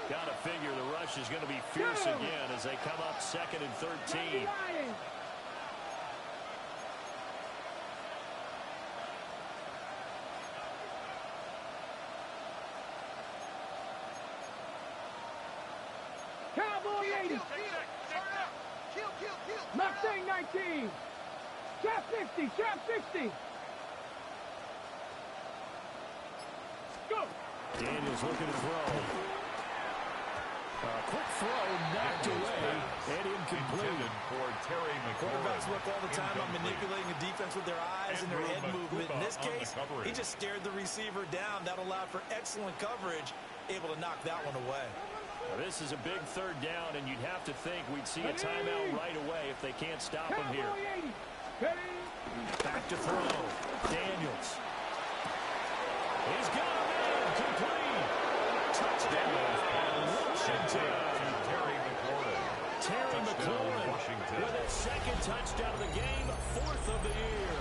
Got to figure the rush is going to be fierce again as they come up 2nd and 13. Cowboy 80. Mustang 19. Trap 50. Trap 50. Go. Daniels looking to throw. Quick throw, knocked away, and incomplete. For Terry McLaurin. Quarterbacks work all the time on manipulating the defense with their eyes and their head movement. In this case, he just stared the receiver down. That allowed for excellent coverage, able to knock that one away. Well, this is a big 3rd down, and you'd have to think we'd see a timeout right away if they can't stop him here. Back to throw. Daniels. He's got a man. Complete. Touchdown. Washington. Terry McLaurin. Terry McLaurin with a 2nd touchdown of the game, 4th of the year.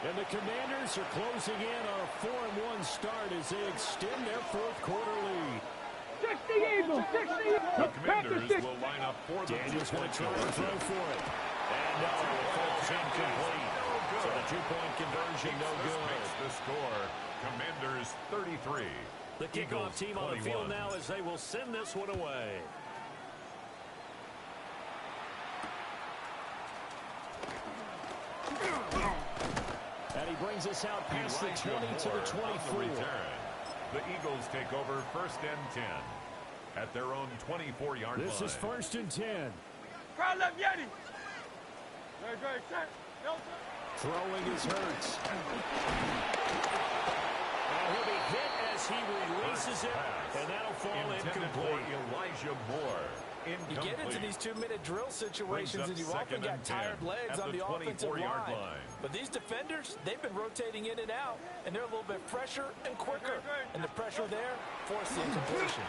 And the Commanders are closing in on a 4-1 start as they extend their 4th quarter lead. 60 Eagles. 60 Eagles. The Commanders will line up for the Daniels going to try and throw for it. And no, it falls incomplete. So the 2-point conversion no good. Makes the score. Commanders 33. The kickoff team on the field now as they will send this one away. And he brings us out past the 20 to the 24. The Eagles take over 1st and 10 at their own 24-yard line. This is 1st and 10. Crowd left Yeti. Very set. Throwing is Hurts. And he'll be hit as he releases it, and that'll fall incomplete. Elijah Moore. You get into these 2-minute drill situations, and you've often got tired legs on the offensive line. But these defenders, they've been rotating in and out, and they're a little bit fresher and quicker. And the pressure there forced the incompletion.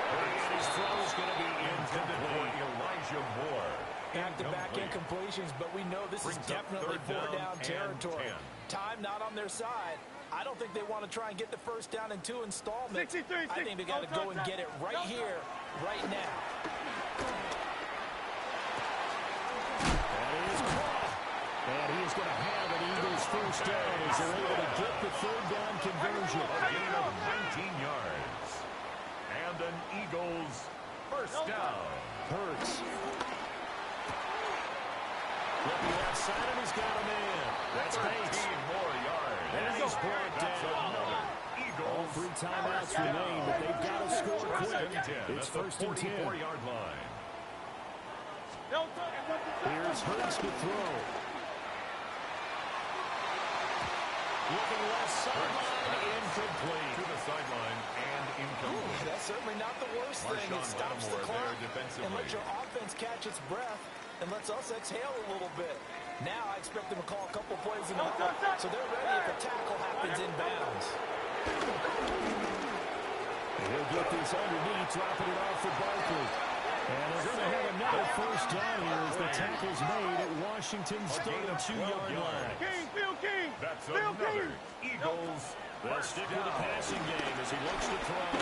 And his throw is going to be incomplete. Elijah Moore. Back-to-back incompletions, but we know this is definitely four-down territory. Time not on their side. I don't think they want to try and get the first down in 2 installments. I think they got to go and get it right here, right now. That is caught. And he is going to have an Eagles first down as they're able to get the third down conversion. A gain of 19 yards. And an Eagles first down. Hurts. With the outside, and he's got a man. That's Bates. 13 more yards. And he's brought down. All 3 timeouts remain, but they've got to score quick. It's first and 10. 44-yard line. Here's Hurts to throw. Looking left sideline, incomplete. To the sideline and incomplete. That's certainly not the worst thing. It stops the clock and lets your offense catch its breath and lets us exhale a little bit. Now I expect them to call a couple plays in the huddle, so they're ready if a tackle happens inbounds. He'll get this underneath, dropping it off for Barkley. And they're going to have another first down here as the tackle's made at Washington's 32-yard line. That's another Eagles. They'll stick with the passing game as he looks to throw.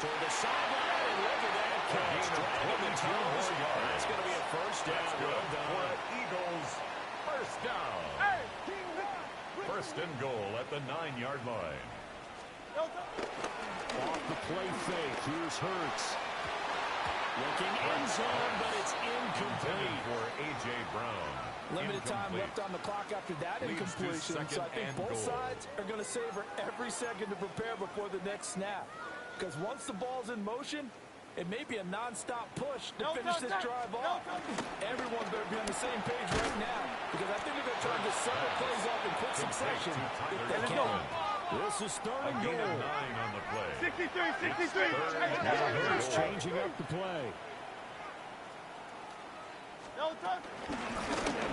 Toward the sideline, and look at that catch. Dragging the toes. That's going to be a first down. Well done. Eagles first down. First and goal at the 9-yard line. Off the play fake. Here's Hurts. Looking end zone, but it's incomplete. For A.J. Brown. Limited time left on the clock after that incompletion, so I think both sides are going to savor every second to prepare before the next snap. Because once the ball's in motion, it may be a non-stop push to finish this drive off. Everyone better be on the same page right now, because I think they're trying to get several plays off in quick succession if they can. This is third and goal. 9 on the play. 63. Hurts changing up the play. And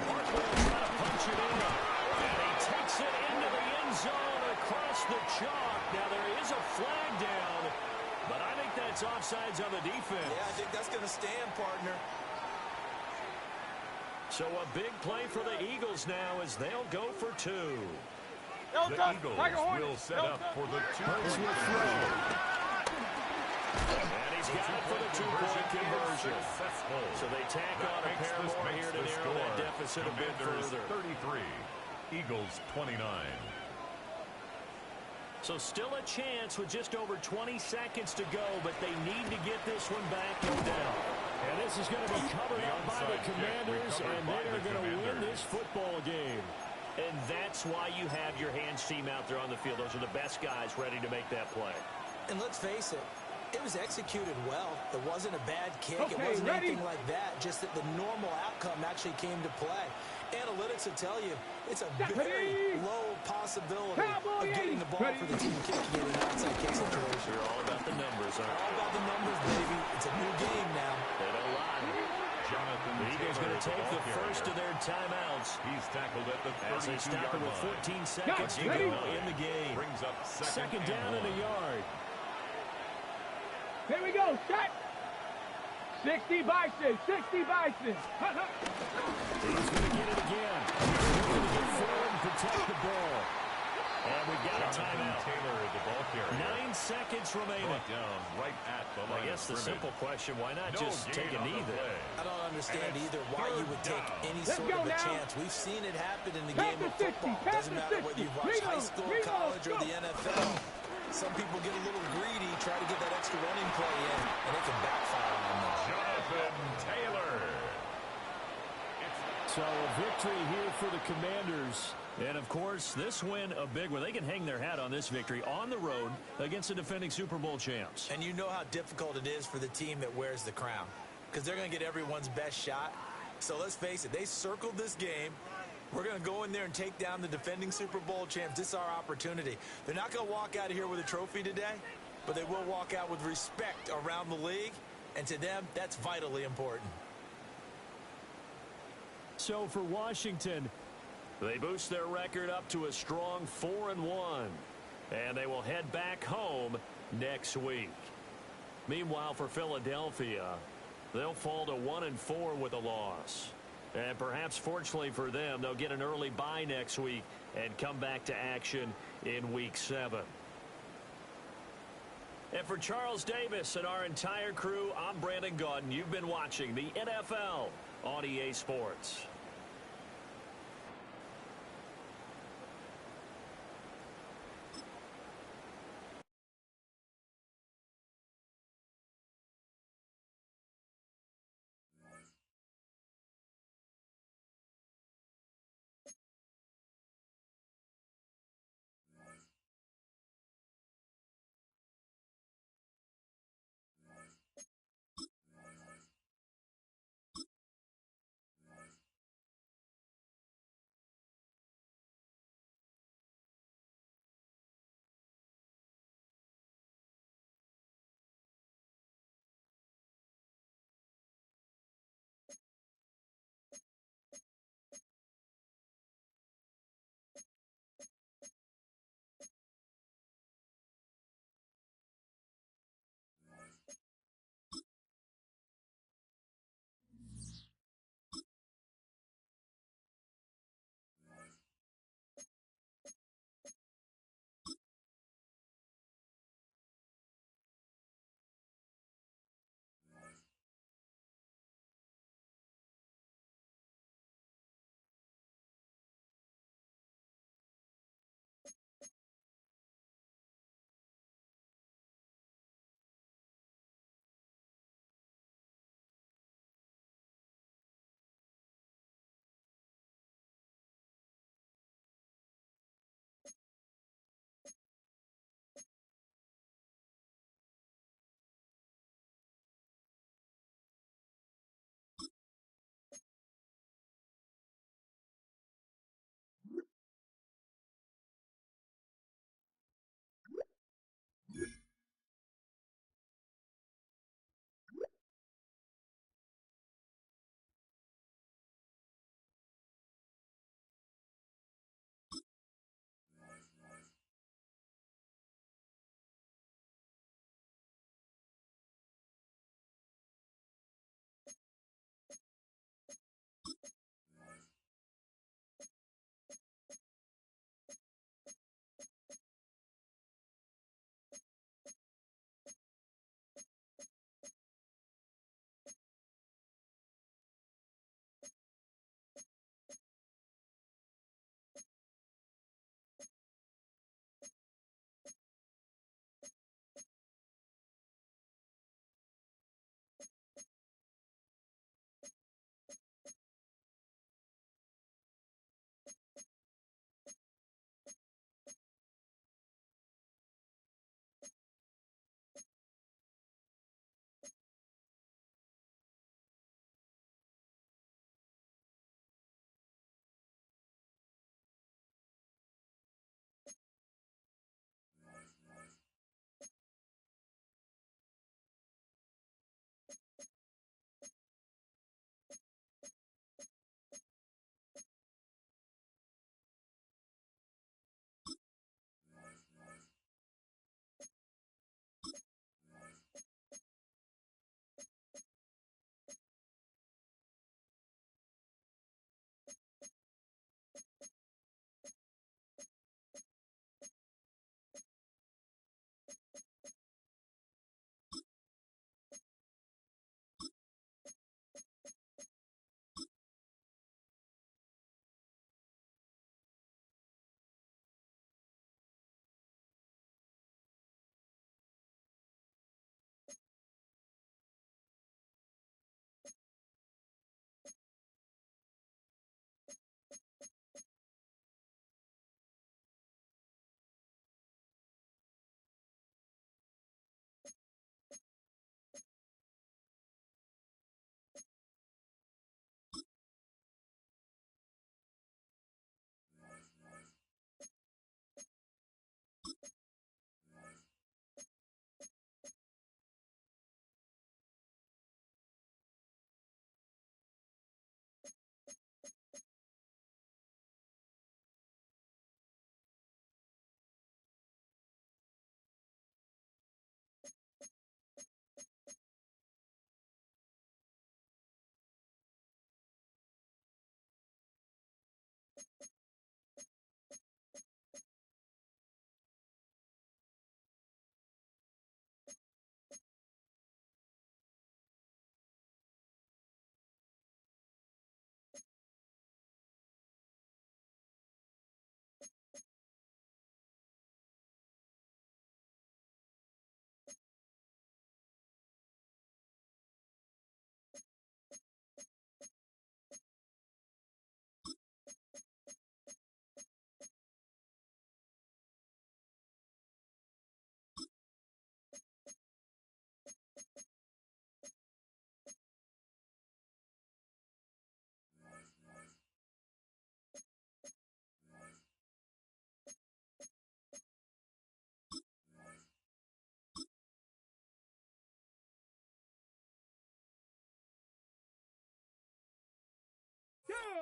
Barkley will try to punch it in. And he takes it into the end zone across the chalk. Now there is a flag down, but I think that's offsides on the defense. Yeah, I think that's going to stand, partner. So a big play for the Eagles now as they'll go for 2. The Eagles will set up for the 2-point conversion. And he's got it for the 2-point conversion. So they tack on a pair more here to narrow that deficit a bit further. 33, Eagles 29. So still a chance with just over 20 seconds to go, but they need to get this one back, no doubt. And this is going to be covered up by the Commanders, and they are going to win this football game. And that's why you have your hands team out there on the field. Those are the best guys ready to make that play. And let's face it, it was executed well. It wasn't a bad kick. It wasn't anything like that. Just that the normal outcome actually came to play. Analytics will tell you it's a very low possibility of getting the ball for the team kicking in an outside kick situation. You're all about the numbers, huh? All about the numbers, baby. It's a new game now. They don't lie. The Eagles going to take the first of their timeouts. He's tackled at the 32-yard line. As they stop it with 14 seconds to go in the game. Brings up second down and a yard. Here we go, set. 60 Bison, 60 Bison. He's going to get it again. He's going to get forward and protect the ball. And we've got a timeout. Taylor, the ball carrier. 9 seconds remaining. Brought down right at the line. I guess the simple question, why not just take a knee there? I don't understand either why you would take any sort of a chance. We've seen it happen in the game of football. It doesn't matter whether you watch high school, college, or the NFL. Some people get a little greedy, try to get that extra running play in, and it can backfire on them. Jonathan Taylor. So a victory here for the Commanders. And, of course, this win a big one. They can hang their hat on this victory on the road against the defending Super Bowl champs. And you know how difficult it is for the team that wears the crown, because they're going to get everyone's best shot. So let's face it, they circled this game. We're going to go in there and take down the defending Super Bowl champs. This is our opportunity. They're not going to walk out of here with a trophy today, but they will walk out with respect around the league, and to them, that's vitally important. So for Washington, they boost their record up to a strong 4-1, and they will head back home next week. Meanwhile, for Philadelphia, they'll fall to 1-4 with a loss. And perhaps fortunately for them, they'll get an early bye next week and come back to action in Week 7. And for Charles Davis and our entire crew, I'm Brandon Gaudin. You've been watching the NFL on EA Sports.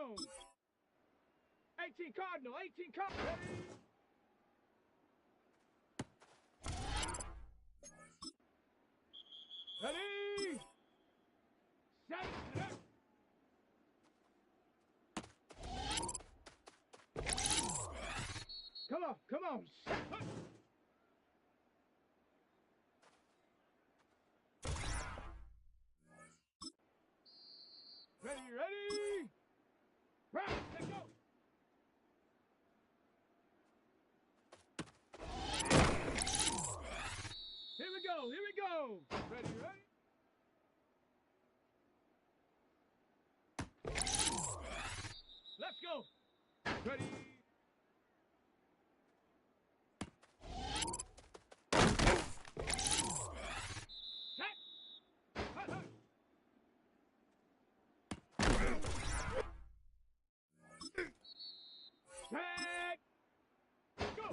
Down. 18 Cardinal. 18 Cardinal. Ready. Set. Come on, come on. Ready, ready. Right, let's go. Here we go, here we go. Ready, ready. Let's go. Ready. Set! Go!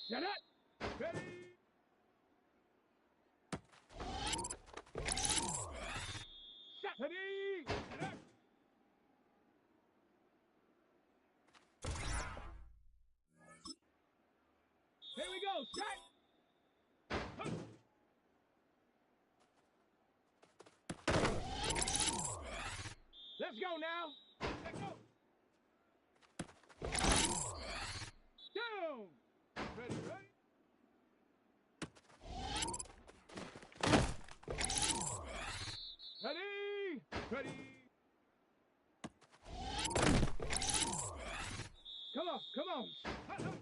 Set it! Ready! Set! Ready! Set it! Here we go! Set! Hup. Let's go now. Let's go. Down. Ready, ready. Ready. Ready. Come on, come on. Hut, hut.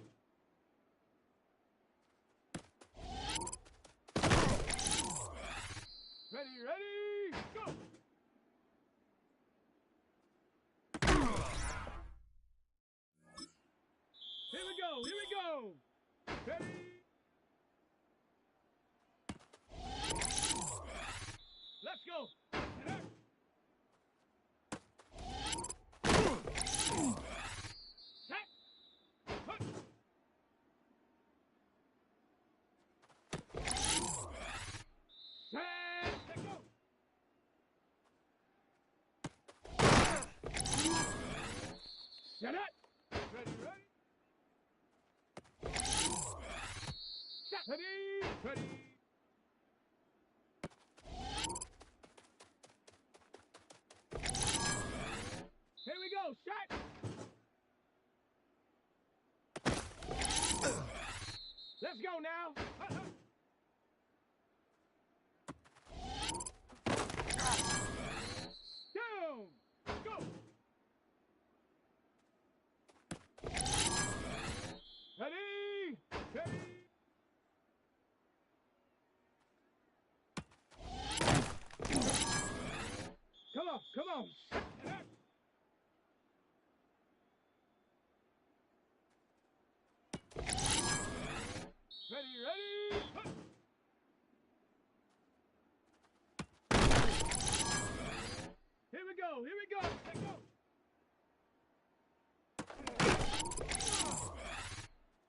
Ready, ready, go. Here we go, here we go. Ready? Let's go. Set. Hut. Set. Let's go. Set it. Ready, ready. Set. Ready, ready. Here we go, set. Let's go now. Down. Go. Ready? Ready? Come on, come on. Ready, ready? Hup. Here we go, here we go. Let's go.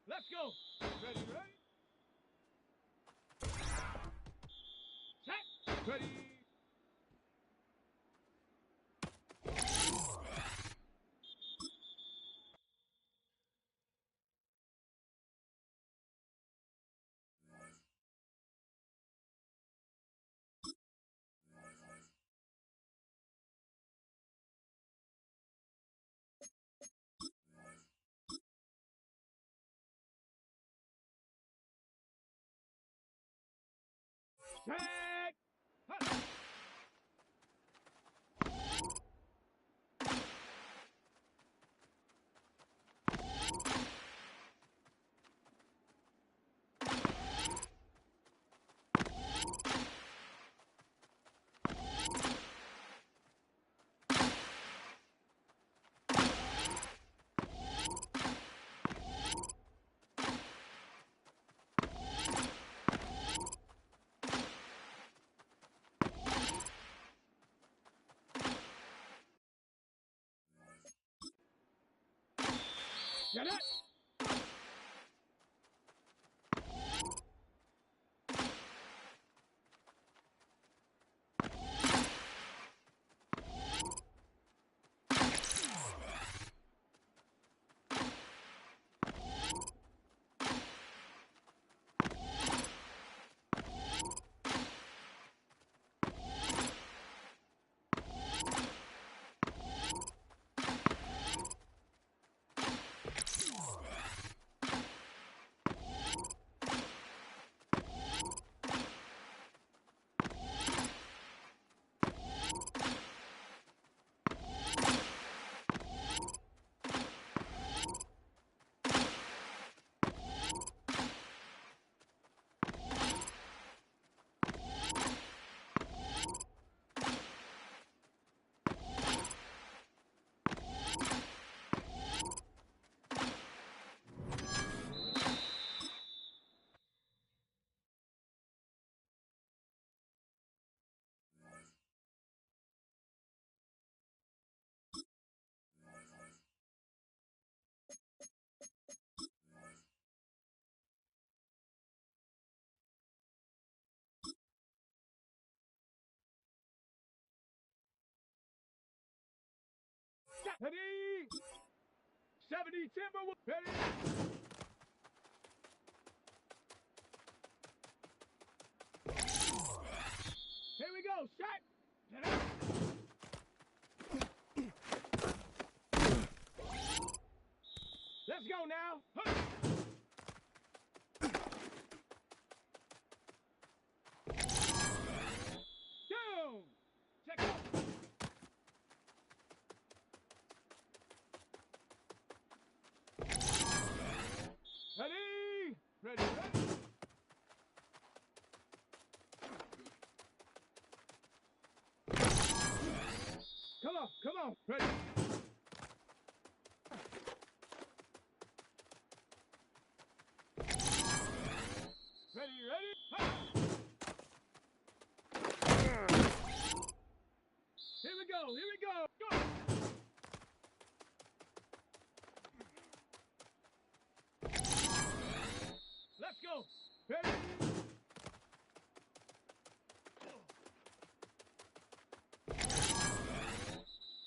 Let's go. Ready, ready? Set. Ready. Set. Hut. Ready? 70 Timberwolves. Ready? Here we go. Shot. Let's go now. Down. Check out. Ready? Ready, ready. Come on. Ready. Ready. Here we go. Go. Let's go. Ready.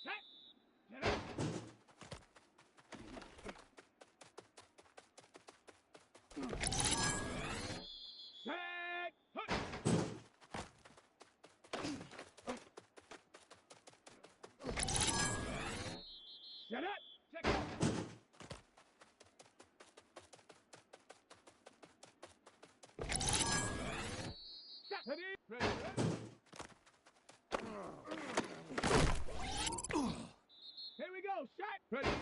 Set. Get up. Set. Hut. Set up. Check out. Set. Ready. Here we go. Shot. Ready.